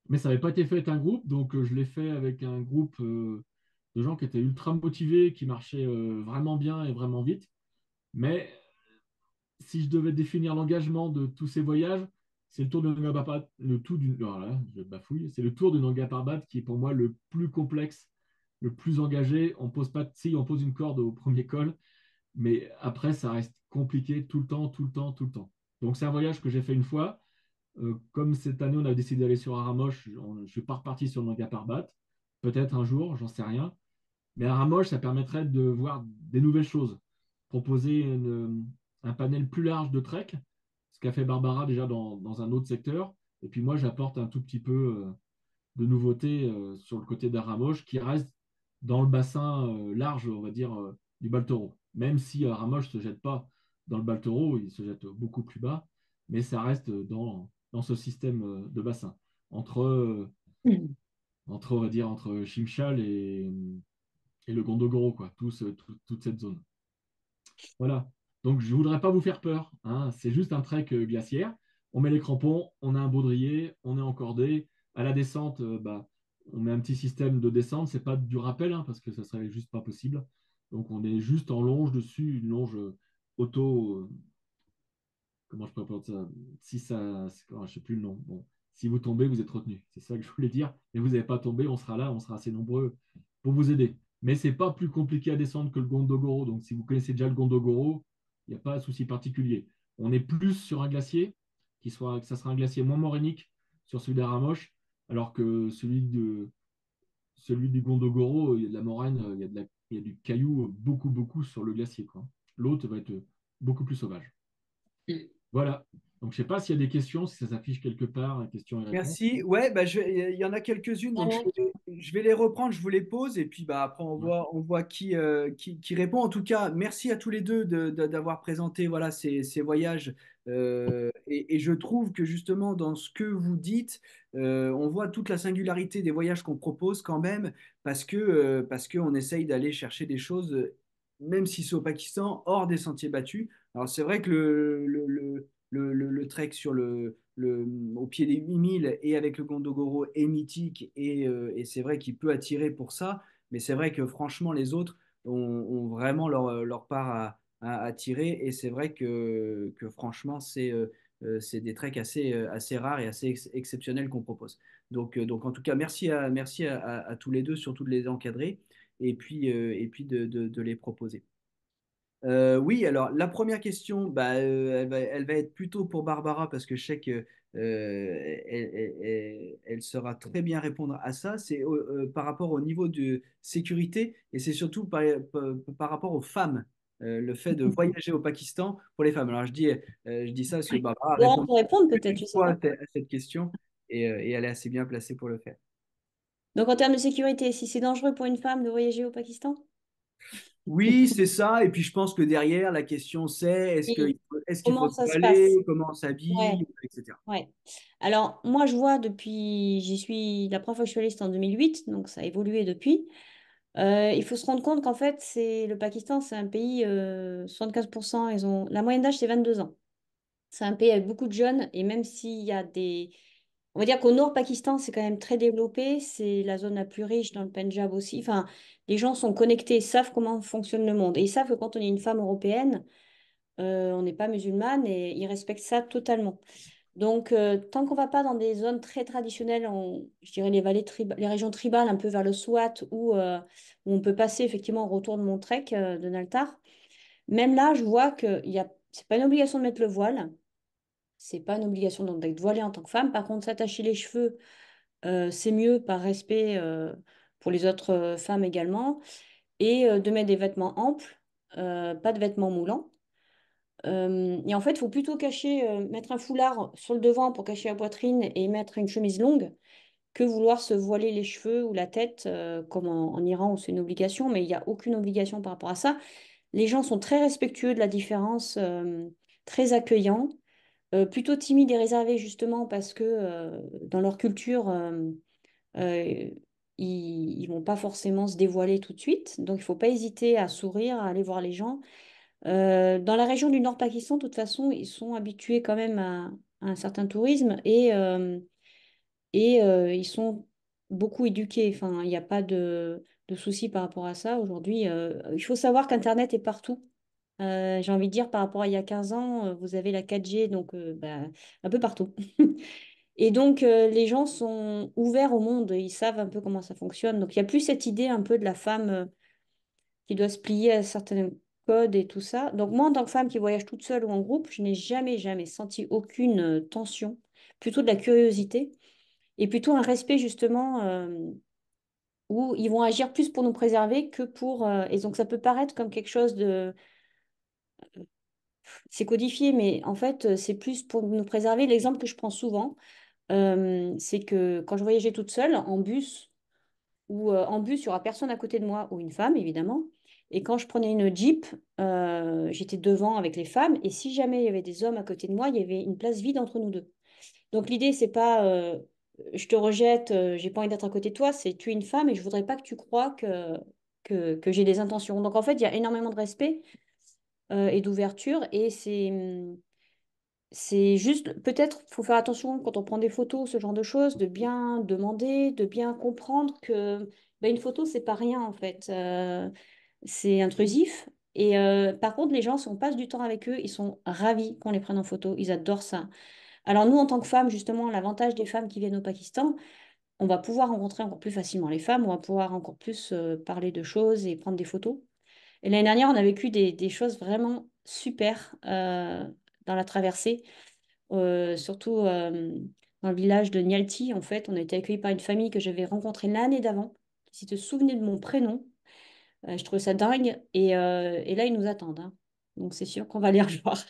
Mais ça n'avait pas été fait avec un groupe, donc je l'ai fait avec un groupe de gens qui étaient ultra motivés, qui marchaient vraiment bien et vraiment vite. Mais si je devais définir l'engagement de tous ces voyages, c'est le tour de Nanga Parbat, voilà, je bafouille, c'est le tour de Nanga Parbat qui est pour moi le plus complexe, le plus engagé. On pose pas, si on pose une corde au premier col, mais après ça reste compliqué tout le temps, tout le temps, tout le temps. Donc c'est un voyage que j'ai fait une fois. Comme cette année, on a décidé d'aller sur Aramoch, je ne suis pas reparti sur le Nanga Parbat. Peut-être un jour, j'en sais rien. Mais Aramoch, ça permettrait de voir des nouvelles choses. Proposer un panel plus large de trek, ce qu'a fait Barbara déjà dans un autre secteur. Et puis moi, j'apporte un tout petit peu de nouveauté sur le côté d'Aramoch, qui reste dans le bassin large, on va dire, du Baltoro. Même si Aramoch ne se jette pas dans le Baltoro, il se jette beaucoup plus bas, mais ça reste dans ce système de bassin. Entre, on va dire, entre Chimchal et le Gondogoro, quoi, toute cette zone. Voilà. Donc, je ne voudrais pas vous faire peur, hein. C'est juste un trek glaciaire. On met les crampons, on a un baudrier, on est encordé. À la descente, bah, on met un petit système de descente. C'est pas du rappel, hein, parce que ça serait juste pas possible. Donc, on est juste en longe dessus, une longe auto, comment je pourrais ça? Si ça, je sais plus le nom. Bon, si vous tombez, vous êtes retenu. C'est ça que je voulais dire. Mais vous n'avez pas tombé, on sera là, on sera assez nombreux pour vous aider. Mais c'est pas plus compliqué à descendre que le Gondogoro. Donc, si vous connaissez déjà le Gondogoro, il n'y a pas de souci particulier. On est plus sur un glacier, que ça sera un glacier moins morénique sur celui d'Aramoche, alors que celui du Gondogoro, il y a de la moraine, il y a du caillou beaucoup sur le glacier, quoi. L'autre va être beaucoup plus sauvage. Voilà. Donc, je ne sais pas s'il y a des questions, si ça s'affiche quelque part, questions et réponses. Merci. Ouais, bah, il y en a quelques-unes, donc je vais les reprendre, je vous les pose, et puis bah, après on voit qui répond. En tout cas, merci à tous les deux d'avoir présenté voilà, ces voyages. Et je trouve que justement, dans ce que vous dites, on voit toute la singularité des voyages qu'on propose quand même, parce qu'on essaye d'aller chercher des choses, même si c'est au Pakistan, hors des sentiers battus. Alors c'est vrai que le trek au pied des 8000 et avec le Gondogoro est mythique et c'est vrai qu'il peut attirer pour ça, mais c'est vrai que franchement les autres ont vraiment leur part à tirer et c'est vrai que franchement c'est des treks assez rares et assez exceptionnels qu'on propose. Donc en tout cas merci à tous les deux, surtout de les encadrer et puis de les proposer. Oui, alors la première question, bah, elle va être plutôt pour Barbara parce que je sais que elle saura très bien répondre à ça. C'est par rapport au niveau de sécurité et c'est surtout par rapport aux femmes, le fait de voyager au Pakistan pour les femmes. Alors je dis ça parce que Barbara Laurent répond pour répondre peut-être, une je sais fois pas. à cette question et elle est assez bien placée pour le faire. Donc en termes de sécurité, si c'est dangereux pour une femme de voyager au Pakistan? Oui, c'est ça. Et puis je pense que derrière, la question c'est Oui. est-ce qu'il faut Comment se ça se voiler, passe? comment on Ouais, s'habille, etc. ouais. Alors moi je vois depuis, la première fois que je suis allée c'était en 2008, donc ça a évolué depuis. Il faut se rendre compte qu'en fait le Pakistan c'est un pays, 75%, la moyenne d'âge c'est 22 ans. C'est un pays avec beaucoup de jeunes et même s'il y a on va dire qu'au nord Pakistan, c'est quand même très développé. C'est la zone la plus riche dans le Pendjab aussi. Enfin, les gens sont connectés, savent comment fonctionne le monde. Et ils savent que quand on est une femme européenne, on n'est pas musulmane et ils respectent ça totalement. Donc, tant qu'on va pas dans des zones très traditionnelles, je dirais les régions tribales, un peu vers le Swat, où on peut passer effectivement au retour de mon trek de Naltar, même là, je vois que c'est pas une obligation de mettre le voile. C'est pas une obligation donc d'être voilée en tant que femme. Par contre, s'attacher les cheveux, c'est mieux par respect pour les autres femmes également. Et de mettre des vêtements amples, pas de vêtements moulants. Et en fait, il faut plutôt mettre un foulard sur le devant pour cacher la poitrine et mettre une chemise longue que vouloir se voiler les cheveux ou la tête, comme en Iran où c'est une obligation, mais il n'y a aucune obligation par rapport à ça. Les gens sont très respectueux de la différence, très accueillants. Plutôt timides et réservés justement parce que dans leur culture, euh, ils vont pas forcément se dévoiler tout de suite. Donc il faut pas hésiter à sourire, à aller voir les gens. Dans la région du Nord Pakistan, de toute façon, ils sont habitués quand même à un certain tourisme et ils sont beaucoup éduqués. Enfin, il n'y a pas de souci par rapport à ça. Aujourd'hui, il faut savoir qu'Internet est partout. J'ai envie de dire, par rapport à il y a 15 ans, vous avez la 4G, donc bah, un peu partout. Et donc, les gens sont ouverts au monde, ils savent un peu comment ça fonctionne. Donc, il n'y a plus cette idée un peu de la femme qui doit se plier à certains codes et tout ça. Donc, moi, en tant que femme qui voyage toute seule ou en groupe, je n'ai jamais senti aucune tension, plutôt de la curiosité et plutôt un respect, justement, où ils vont agir plus pour nous préserver que pour... Et donc, ça peut paraître comme quelque chose de c'est codifié, mais en fait, c'est plus pour nous préserver. L'exemple que je prends souvent, c'est que quand je voyageais toute seule en bus, en bus, il n'y aura personne à côté de moi, ou une femme, évidemment. Et quand je prenais une Jeep, j'étais devant avec les femmes. Et si jamais il y avait des hommes à côté de moi, il y avait une place vide entre nous deux. Donc l'idée, c'est pas je te rejette, j'ai pas envie d'être à côté de toi, c'est tu es une femme et je voudrais pas que tu crois que j'ai des intentions. Donc en fait, il y a énormément de respect et d'ouverture. Et c'est juste, peut-être, faut faire attention quand on prend des photos, ce genre de choses, de bien demander, de bien comprendre que ben, une photo, c'est pas rien en fait. C'est intrusif Et par contre, les gens, si on passe du temps avec eux, ils sont ravis qu'on les prenne en photo. Ils adorent ça. Alors nous, en tant que femmes, justement, l'avantage des femmes qui viennent au Pakistan, on va pouvoir rencontrer encore plus facilement les femmes, on va pouvoir encore plus parler de choses et prendre des photos. Et l'année dernière, on a vécu des choses vraiment super dans la traversée, surtout dans le village de Nialti. En fait, on a été accueillis par une famille que j'avais rencontrée l'année d'avant, qui se souvenait de mon prénom. Je trouvais ça dingue. Et là, ils nous attendent, hein. Donc, c'est sûr qu'on va les revoir.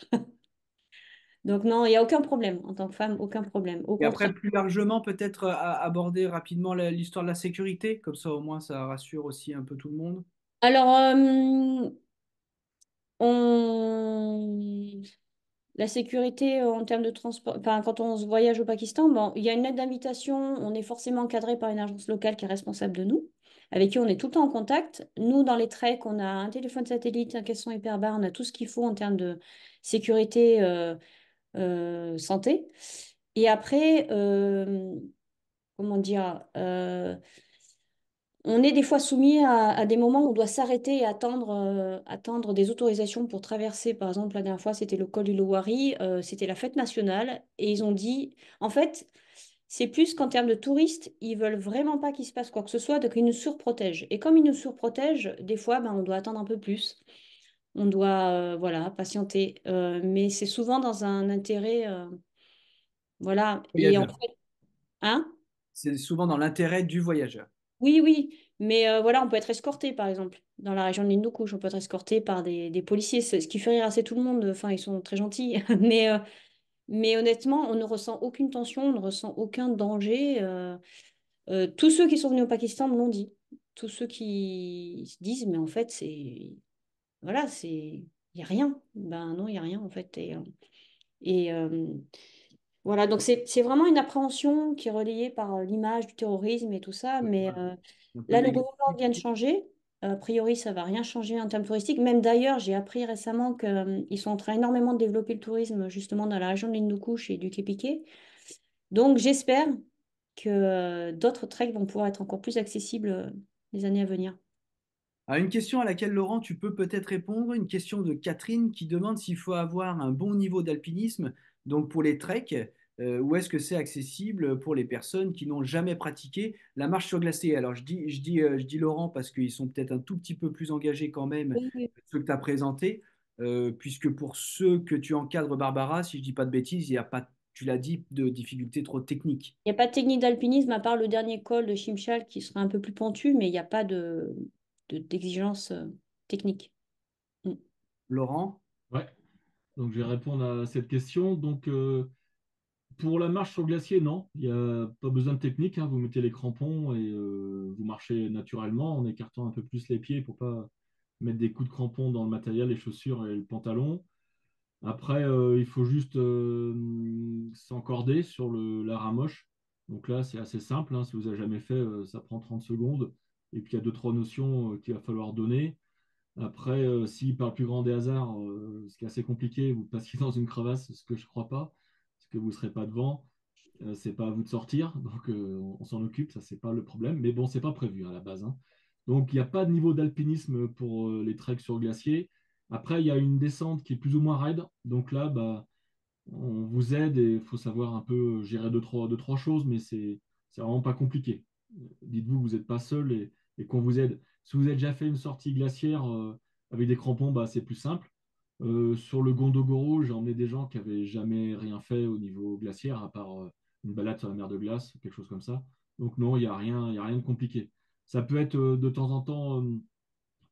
Donc, non, il n'y a aucun problème. En tant que femme, aucun problème. Au Et contraire. après, plus largement, peut-être aborder rapidement l'histoire de la sécurité, comme ça au moins ça rassure aussi un peu tout le monde. Alors, on... la sécurité en termes de transport, enfin, quand on se voyage au Pakistan, bon, il y a une lettre d'invitation, on est forcément encadré par une agence locale qui est responsable de nous, avec qui on est tout le temps en contact. Nous, dans les treks, on a un téléphone satellite, un caisson hyperbare, on a tout ce qu'il faut en termes de sécurité santé. Et après, comment dire, on est des fois soumis à des moments où on doit s'arrêter et attendre des autorisations pour traverser. Par exemple, la dernière fois, c'était le col du Lowari, c'était la fête nationale. Et ils ont dit, en fait, c'est plus qu'en termes de touristes, ils veulent vraiment pas qu'il se passe quoi que ce soit, donc ils nous surprotègent. Et comme ils nous surprotègent, des fois, ben, on doit attendre un peu plus. On doit, voilà, patienter. Mais c'est souvent dans un intérêt, voilà. Et en Voyageur. fait, hein? C'est souvent dans l'intérêt du voyageur. Oui, oui, mais voilà, on peut être escorté, par exemple. Dans la région de l'Hindoukouche, on peut être escorté par des policiers, ce qui fait rire assez tout le monde. Enfin, ils sont très gentils. Mais honnêtement, on ne ressent aucune tension, on ne ressent aucun danger. Tous ceux qui sont venus au Pakistan me l'ont dit. Tous ceux qui se disent, mais en fait, c'est... Voilà, c'est... Il n'y a rien. Ben non, il n'y a rien, en fait. Et voilà, donc c'est vraiment une appréhension qui est relayée par l'image du terrorisme et tout ça. Mais Un peu là, le négatif. gouvernement vient de changer. A priori, ça va rien changer en termes touristiques. Même d'ailleurs, j'ai appris récemment qu'ils sont en train énormément de développer le tourisme justement dans la région de l'Hindoukouche et du Képiké. Donc, j'espère que d'autres treks vont pouvoir être encore plus accessibles les années à venir. Une question à laquelle Laurent, tu peux peut-être répondre, une question de Catherine qui demande s'il faut avoir un bon niveau d'alpinisme, donc pour les treks, ou est-ce que c'est accessible pour les personnes qui n'ont jamais pratiqué la marche sur glacé. Alors je dis Laurent parce qu'ils sont peut-être un tout petit peu plus engagés quand même Oui, oui. que ceux que tu as présentés, puisque pour ceux que tu encadres, Barbara, si je dis pas de bêtises, il n'y a pas, tu l'as dit, de difficultés trop techniques. Il n'y a pas de technique d'alpinisme à part le dernier col de Chimchal qui sera un peu plus pentu, mais il n'y a pas d'exigence technique. Mm. Laurent? Ouais, donc je vais répondre à cette question. Donc, pour la marche sur glacier, non, il n'y a pas besoin de technique, hein. Vous mettez les crampons et vous marchez naturellement en écartant un peu plus les pieds pour pas mettre des coups de crampons dans le matériel, les chaussures et le pantalon. Après, il faut juste s'encorder sur la ramoche. Donc là, c'est assez simple, hein. Si vous n'avez jamais fait, ça prend 30 secondes. Et puis, il y a deux, trois notions qu'il va falloir donner. Après, si par le plus grand des hasards, ce qui est assez compliqué, vous passiez dans une crevasse, ce que je ne crois pas, parce que vous ne serez pas devant, c'est pas à vous de sortir. Donc, on s'en occupe, ça, c'est pas le problème. Mais bon, c'est pas prévu à la base, hein. Donc, il n'y a pas de niveau d'alpinisme pour les treks sur glacier. Après, il y a une descente qui est plus ou moins raide. Donc là, bah, on vous aide et il faut savoir un peu gérer deux, trois choses, mais c'est vraiment pas compliqué. Dites-vous que vous n'êtes pas seul et qu'on vous aide. Si vous avez déjà fait une sortie glaciaire avec des crampons, bah, c'est plus simple. Sur le Gondogoro, j'ai emmené des gens qui n'avaient jamais rien fait au niveau glaciaire, à part une balade sur la mer de glace, quelque chose comme ça. Donc non, il y a rien de compliqué. Ça peut être de temps en temps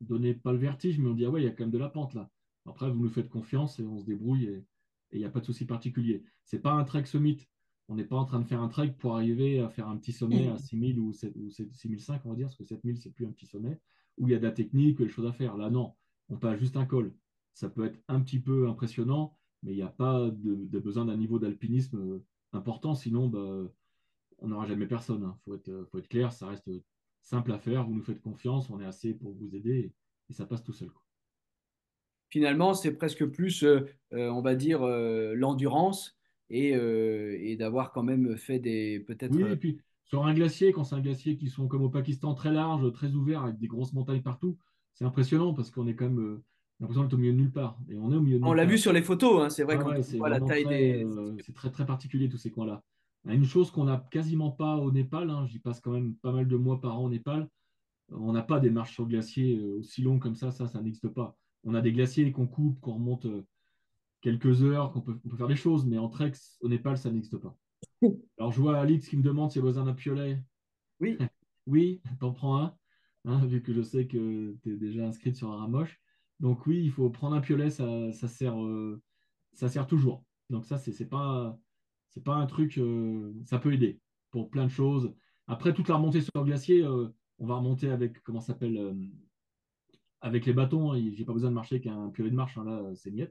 donner pas le vertige, mais on dit, ah ouais, il y a quand même de la pente là. Après, vous nous faites confiance et on se débrouille et il n'y a pas de souci particulier. C'est pas un trek summit. On n'est pas en train de faire un trek pour arriver à faire un petit sommet à 6000 ou 6005, on va dire, parce que 7000, c'est plus un petit sommet, où il y a de la technique, des choses à faire. Là, non, on passe juste un col. Ça peut être un petit peu impressionnant, mais il n'y a pas de besoin d'un niveau d'alpinisme important, sinon bah, on n'aura jamais personne. Il faut être clair, ça reste simple à faire. Vous nous faites confiance, on est assez pour vous aider et ça passe tout seul, quoi. Finalement, c'est presque plus, on va dire, l'endurance et d'avoir quand même fait des, peut-être, Oui, et puis sur un glacier, quand c'est un glacier qui sont comme au Pakistan, très large, très ouvert, avec des grosses montagnes partout, c'est impressionnant parce qu'on est quand même l'impression d'être au milieu de nulle part. Et on est au milieu de On nulle l'a vu part. sur les photos, hein, c'est vrai Ouais, quand ouais, on c'est voit la vraiment taille très, des. c'est très, très particulier tous ces coins-là. Une chose qu'on n'a quasiment pas au Népal, hein, j'y passe quand même pas mal de mois par an au Népal, on n'a pas des marches sur glacier aussi longues comme ça n'existe pas. On a des glaciers qu'on coupe, qu'on remonte quelques heures, on peut faire des choses, mais en trek, au Népal, ça n'existe pas. Alors, je vois Alix qui me demande s'il y a besoin d'un piolet. Oui, Oui, t'en prends un, hein, vu que je sais que tu es déjà inscrite sur un ramoche. Donc oui, il faut prendre un piolet, ça sert toujours. Donc ça, c'est pas un truc, ça peut aider pour plein de choses. Après, toute la remontée sur le glacier, on va remonter avec, comment ça s'appelle, avec les bâtons. Hein. J'ai pas besoin de marcher avec un piolet de marche, hein, là, c'est niet.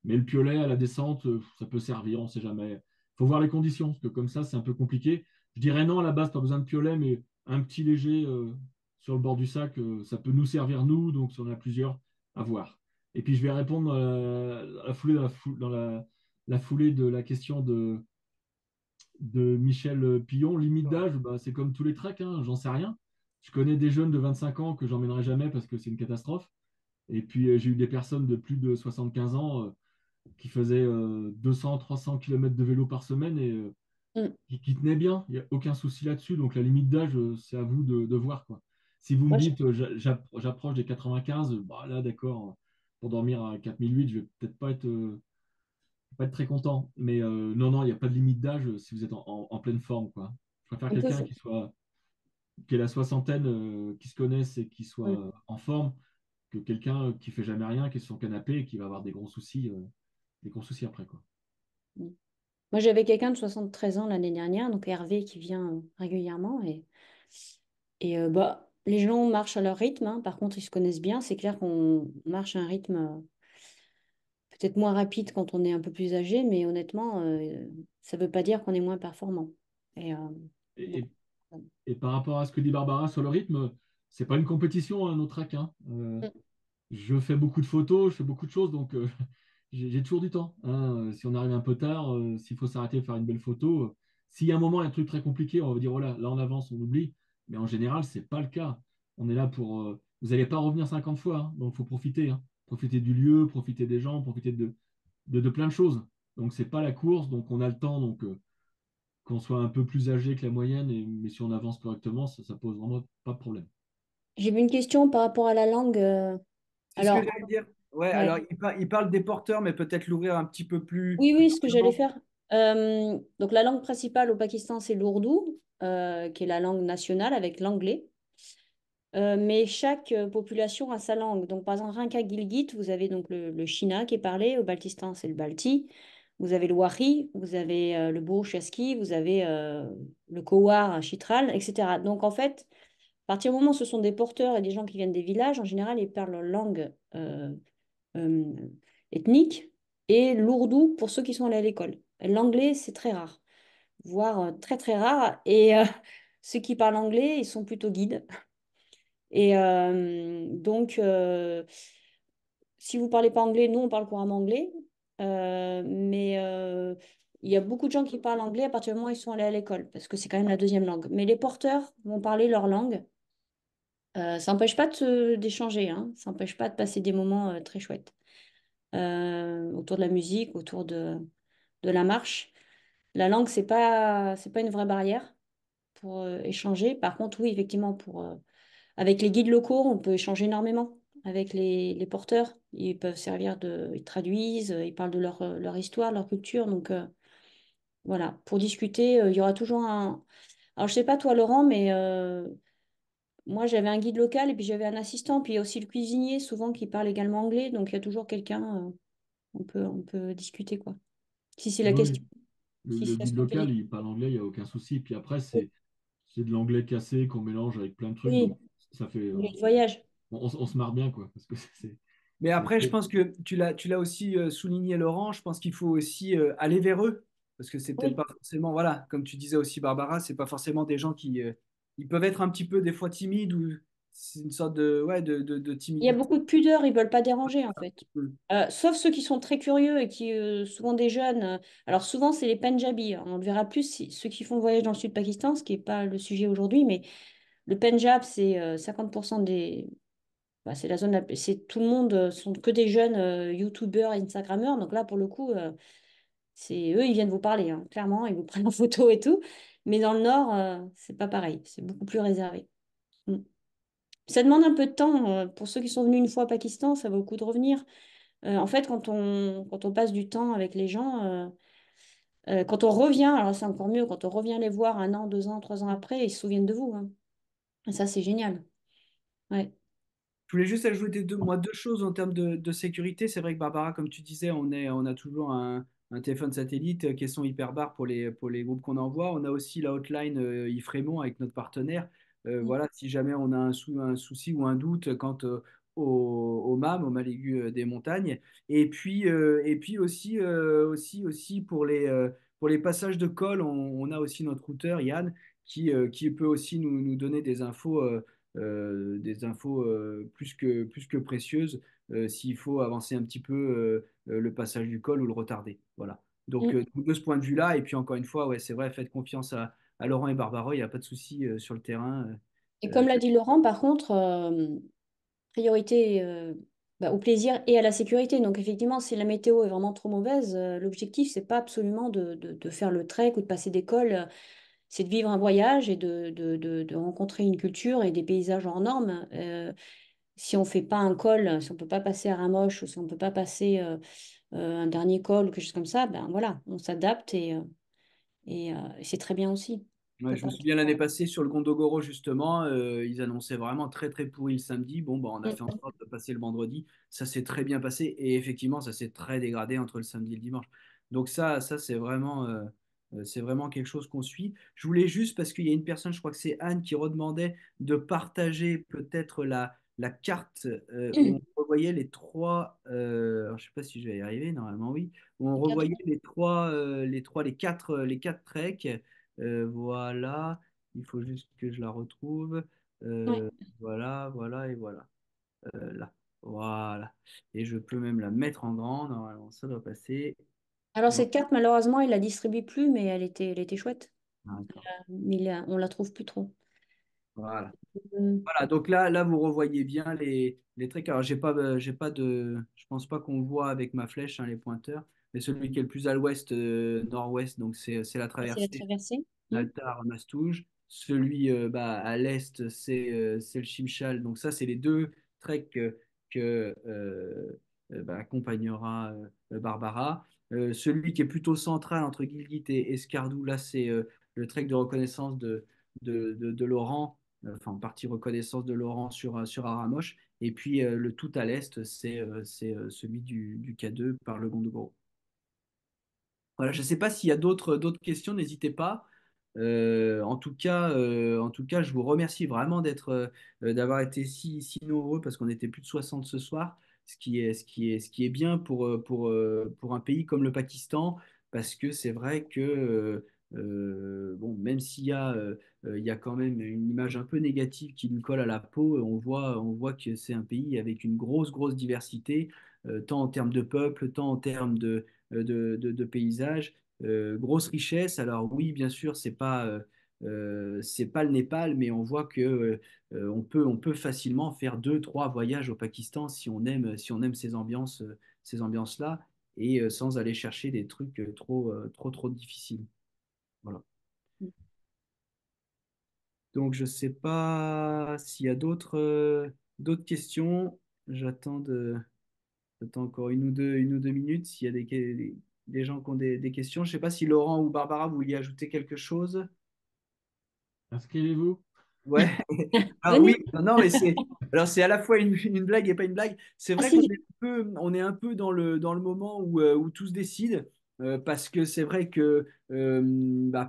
Mais le piolet à la descente, ça peut servir, on ne sait jamais. Il faut voir les conditions, parce que comme ça, c'est un peu compliqué. Je dirais non, à la base, pas besoin de piolet, mais un petit léger sur le bord du sac, ça peut nous servir, nous, donc si on a plusieurs, à voir. Et puis, je vais répondre à la foulée, la foulée de la question de Michel Pillon. Limite d'âge, bah, c'est comme tous les treks, hein, j'en sais rien. Je connais des jeunes de 25 ans que j'emmènerai jamais parce que c'est une catastrophe. Et puis, j'ai eu des personnes de plus de 75 ans qui faisaient 200, 300 km de vélo par semaine et Mm. qui tenaient bien. Il n'y a aucun souci là-dessus. Donc la limite d'âge, c'est à vous de voir, quoi. Si vous me Moi, dites, j'approche des 95, bah, là, d'accord, pour dormir à 4008, je vais peut-être pas être très content. Mais non, non, il n'y a pas de limite d'âge si vous êtes en pleine forme, quoi. Je préfère on peut quelqu'un faire. qui ait la soixantaine, qui se connaisse et qui Mm. soit en forme, que quelqu'un qui fait jamais rien, qui est sur son canapé et qui va avoir des gros soucis après, quoi. Mm. Moi, j'avais quelqu'un de 73 ans l'année dernière, donc Hervé, qui vient régulièrement. Bah, les gens marchent à leur rythme, hein. Par contre, ils se connaissent bien. C'est clair qu'on marche à un rythme peut-être moins rapide quand on est un peu plus âgé, mais honnêtement, ça ne veut pas dire qu'on est moins performant. Et, euh, Et, bon. et- et par rapport à ce que dit Barbara sur le rythme, c'est pas une compétition, hein, notre track, hein. Je fais beaucoup de photos, je fais beaucoup de choses, donc j'ai toujours du temps, hein. Si on arrive un peu tard, s'il faut s'arrêter et faire une belle photo, s'il y a un moment, il y a un truc très compliqué, on va dire, voilà, là on avance, on oublie. Mais en général, c'est pas le cas. On est là pour. Vous n'allez pas revenir 50 fois, hein, donc il faut profiter, hein. Profiter du lieu, profiter des gens, profiter de plein de choses. Donc c'est pas la course, donc on a le temps, donc qu'on soit un peu plus âgé que la moyenne, mais si on avance correctement, ça pose vraiment pas de problème. J'ai vu une question par rapport à la langue. c'est ce que Alors, j'allais dire. Ouais, alors ouais. il parle des porteurs, mais peut-être l'ouvrir un petit peu plus Oui, oui, ce que j'allais largement. faire. Donc, la langue principale au Pakistan, c'est l'ourdou, qui est la langue nationale avec l'anglais. Mais chaque population a sa langue. Donc, par exemple, rien qu'à Gilgit, vous avez donc le Shina qui est parlé. Au Baltistan, c'est le Balti. Vous avez le Wahi, vous avez le Burchaski, vous avez le Kowar, Chitral, etc. Donc, en fait, à partir du moment où ce sont des porteurs et des gens qui viennent des villages, en général, ils parlent leur langue euh, ethnique et l'ourdou pour ceux qui sont allés à l'école. L'anglais, c'est très rare, voire très, très rare. Et ceux qui parlent anglais, ils sont plutôt guides. Donc, si vous parlez pas anglais, nous, on parle couramment anglais. Mais il y a beaucoup de gens qui parlent anglais à partir du moment où ils sont allés à l'école, parce que c'est quand même la deuxième langue. Mais les porteurs vont parler leur langue. Ça n'empêche pas d'échanger, hein. Ça n'empêche pas de passer des moments très chouettes autour de la musique, autour de la marche. La langue, c'est pas une vraie barrière pour échanger. Par contre, oui, effectivement, avec les guides locaux, on peut échanger énormément. Avec les porteurs, ils peuvent servir ils traduisent, ils parlent de leur histoire, leur culture. Donc, voilà, pour discuter, il y aura toujours un. Alors, je sais pas toi, Laurent, mais moi, j'avais un guide local et puis j'avais un assistant. Puis il y a aussi le cuisinier, souvent, qui parle également anglais. Donc, il y a toujours quelqu'un, on peut discuter, quoi. Si c'est la Oui, question. oui. Si Le c'est guide local, il parle anglais, il n'y a aucun souci. Puis après, c'est de l'anglais cassé qu'on mélange avec plein de trucs. Oui, Donc, ça fait. le voyage. On se marre bien, quoi. Parce que Mais c'est après, je très- pense que tu l'as aussi souligné, Laurent. Je pense qu'il faut aussi aller vers eux. Parce que c'est peut-être Oui. pas forcément, voilà, comme tu disais aussi, Barbara, c'est pas forcément des gens qui. Ils peuvent être un petit peu des fois timides ou c'est une sorte de, ouais, de Il y a timidité. beaucoup de pudeur, ils veulent pas déranger en fait. Sauf ceux qui sont très curieux et qui, souvent des jeunes, alors souvent c'est les Pendjabis, hein. On le verra plus ceux qui font le voyage dans le sud Pakistan, ce qui n'est pas le sujet aujourd'hui, mais le Pendjab, c'est 50% bah, c'est la zone, c'est tout le monde, sont que des jeunes youtubeurs, instagrammeurs. Donc là, pour le coup, c'est eux, ils viennent vous parler, hein, clairement, ils vous prennent en photo et tout. Mais dans le nord, c'est pas pareil, c'est beaucoup plus réservé. Mm. Ça demande un peu de temps. Pour ceux qui sont venus une fois au Pakistan, ça vaut le coup de revenir. En fait, quand on passe du temps avec les gens, quand on revient, alors c'est encore mieux, quand on revient les voir 1 an, 2 ans, 3 ans après, ils se souviennent de vous, hein. Et ça, c'est génial. Ouais. Je voulais juste ajouter deux choses en termes de sécurité. C'est vrai que Barbara, comme tu disais, on a toujours un téléphone satellite qui est son hyperbar pour les groupes qu'on envoie. On a aussi la hotline Ifrémont avec notre partenaire. Mm. Voilà, si jamais on a un souci ou un doute quant au MAM, au mal aigu des montagnes. Et puis aussi pour les passages de col, on a aussi notre routeur Yann qui peut aussi nous donner des infos plus que précieuses s'il faut avancer un petit peu le passage du col ou le retarder. Voilà. Donc, Mm. de ce point de vue-là, et puis encore une fois, ouais, c'est vrai, faites confiance à Laurent et Barbara, il n'y a pas de souci sur le terrain. Et Euh, comme l'a dit Laurent, par contre, priorité bah, au plaisir et à la sécurité. Donc effectivement, si la météo est vraiment trop mauvaise, l'objectif, c'est pas absolument de faire le trek ou de passer des cols, c'est de vivre un voyage et de rencontrer une culture et des paysages hors normes. Si on fait pas un col, si on peut pas passer à Ramoche ou si on peut pas passer un dernier col ou quelque chose comme ça, ben voilà, on s'adapte et c'est très bien aussi. Ouais, Faut je me pas souviens l'année passée sur le Gondogoro, justement, ils annonçaient vraiment très très pourri le samedi. Bon, bah, on a fait en sorte de passer le vendredi. Ça s'est très bien passé et effectivement, ça s'est très dégradé entre le samedi et le dimanche. Donc ça c'est vraiment quelque chose qu'on suit. Je voulais juste, parce qu'il y a une personne, je crois que c'est Anne, qui redemandait de partager peut-être la carte où on revoyait les trois, alors, je ne sais pas si je vais y arriver, normalement oui, où on Les quatre. revoyait les quatre treks. Voilà, il faut juste que je la retrouve. Ouais. Voilà et voilà. Là, voilà. Et je peux même la mettre en grand. Normalement, ça doit passer. Alors Bon, cette carte, malheureusement, il la distribue plus, mais elle était chouette. d'accord. Mais on la trouve plus trop. Voilà. Mm. Voilà, donc là, vous revoyez bien les traits. Alors, j'ai pas je pense pas qu'on voit avec ma flèche hein, les pointeurs, mais celui qui est le plus à l'ouest, nord-ouest, donc c'est la C'est la traversée. traversée. Mm. Altar, Mastouge. Celui à l'est, c'est le Chimchal. Donc ça, c'est les deux treks que accompagnera Barbara. Celui qui est plutôt central entre Gilgit et Escardou, là, c'est le trek de reconnaissance de Laurent, enfin en partie reconnaissance de Laurent sur Aramoche. Et puis le tout à l'est, c'est celui du K2 par le Gondogoro. Voilà, je ne sais pas s'il y a d'autres questions, n'hésitez pas. En tout cas, je vous remercie vraiment d'avoir été si nombreux parce qu'on était plus de 60 ce soir, ce qui est bien pour un pays comme le Pakistan, parce que c'est vrai que bon, même il y a quand même une image un peu négative qui lui colle à la peau, on voit que c'est un pays avec une grosse diversité, tant en termes de peuple, tant en termes de paysages. Grosse richesse. Alors oui, bien sûr, c'est pas le Népal, mais on voit que on peut facilement faire 2, 3 voyages au Pakistan si on aime ces ambiances-là, et sans aller chercher des trucs trop difficiles. Voilà. Donc je sais pas s'il y a d'autres questions. J'attends J'attends encore une ou deux minutes s'il y a des gens qui ont des questions. Je ne sais pas si Laurent ou Barbara, vous vouliez ajouter quelque chose. Inscrivez-vous. Ouais. Alors Venez. oui, non, mais c'est à la fois une blague et pas une blague. C'est Ah vrai si. on est un peu dans le moment où tout se décide, parce que c'est vrai que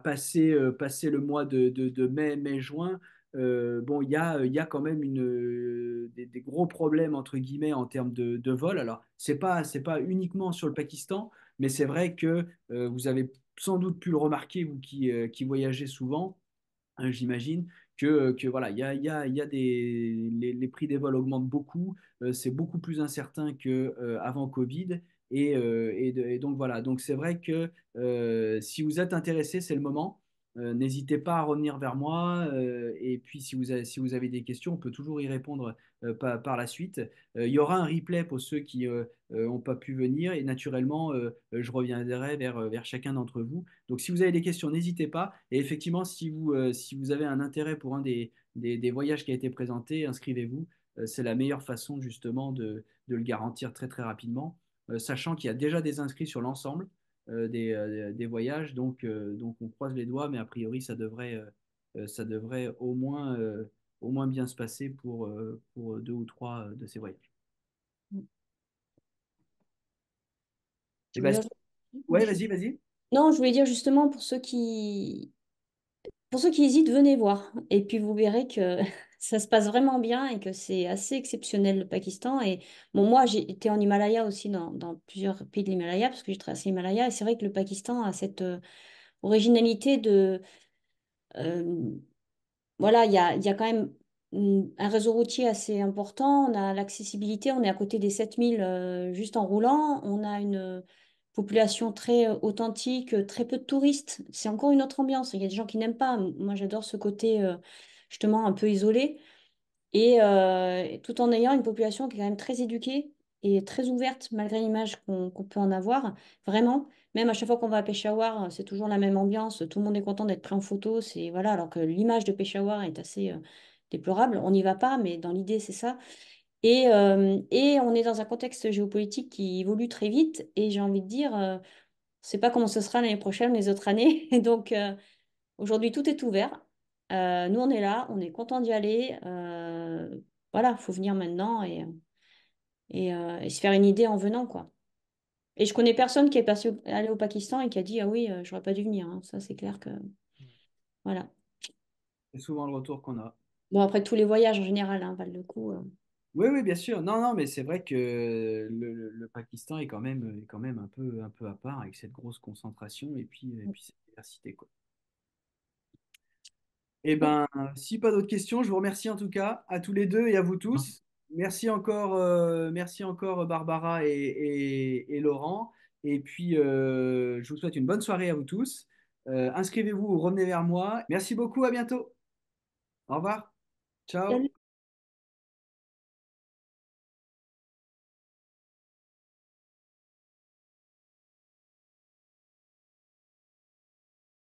passer le mois de mai-juin, bon, il y a quand même des gros problèmes entre guillemets en termes de vol. Alors, c'est pas uniquement sur le Pakistan, mais c'est vrai que vous avez sans doute pu le remarquer, vous qui voyagez souvent, j'imagine que voilà, il y a les prix des vols augmentent beaucoup, c'est beaucoup plus incertain qu'avant Covid. Et donc voilà, donc c'est vrai que si vous êtes intéressé, c'est le moment. n'hésitez pas à revenir vers moi. Et puis, si vous avez des questions, on peut toujours y répondre par la suite. Il y aura un replay pour ceux qui n'ont pas pu venir. Et naturellement, je reviendrai vers chacun d'entre vous. Donc, si vous avez des questions, n'hésitez pas. Et effectivement, si vous avez un intérêt pour un des voyages qui a été présenté, inscrivez-vous. C'est la meilleure façon justement de le garantir très très rapidement, sachant qu'il y a déjà des inscrits sur l'ensemble des voyages. Donc on croise les doigts, mais a priori, ça devrait au moins bien se passer pour deux ou trois de ces voyages. Tu Et veux ben, dire... ouais, vas-y. Non, je voulais dire justement pour ceux qui hésitent, venez voir. Et puis vous verrez que ça se passe vraiment bien et que c'est assez exceptionnel le Pakistan. Et bon, moi, j'ai été en Himalaya aussi, dans plusieurs pays de l'Himalaya, parce que j'ai traversé l'Himalaya. Et c'est vrai que le Pakistan a cette originalité de... euh, voilà, il y a quand même un réseau routier assez important. On a l'accessibilité, on est à côté des 7000 juste en roulant. On a une population très authentique, très peu de touristes. C'est encore une autre ambiance. Il y a des gens qui n'aiment pas. Moi, j'adore ce côté justement un peu isolé. Et tout en ayant une population qui est quand même très éduquée et très ouverte, malgré l'image qu'on peut en avoir. Vraiment, même à chaque fois qu'on va à Peshawar, c'est toujours la même ambiance. Tout le monde est content d'être pris en photo. C'est, voilà, alors que l'image de Peshawar est assez déplorable. On n'y va pas, mais dans l'idée, c'est ça. Et on est dans un contexte géopolitique qui évolue très vite. Et j'ai envie de dire, on ne sait pas comment ce sera l'année prochaine, les autres années. Et donc, aujourd'hui, tout est ouvert. Nous, on est là, on est content d'y aller. Voilà, il faut venir maintenant et se faire une idée en venant, quoi. Et je connais personne qui est allé au Pakistan et qui a dit, ah oui, j'aurais pas dû venir, hein. Ça, c'est clair que... Voilà. C'est souvent le retour qu'on a. Bon, après, tous les voyages en général, hein, valent le coup. Oui, oui, bien sûr. Non, non, mais c'est vrai que le Pakistan est quand même un peu à part avec cette grosse concentration et puis cette diversité, quoi. Eh ben, si pas d'autres questions, je vous remercie en tout cas à tous les deux et à vous tous. Merci encore Barbara et Laurent. Et puis, je vous souhaite une bonne soirée à vous tous. Inscrivez-vous ou revenez vers moi. Merci beaucoup, à bientôt. Au revoir. Ciao. Salut.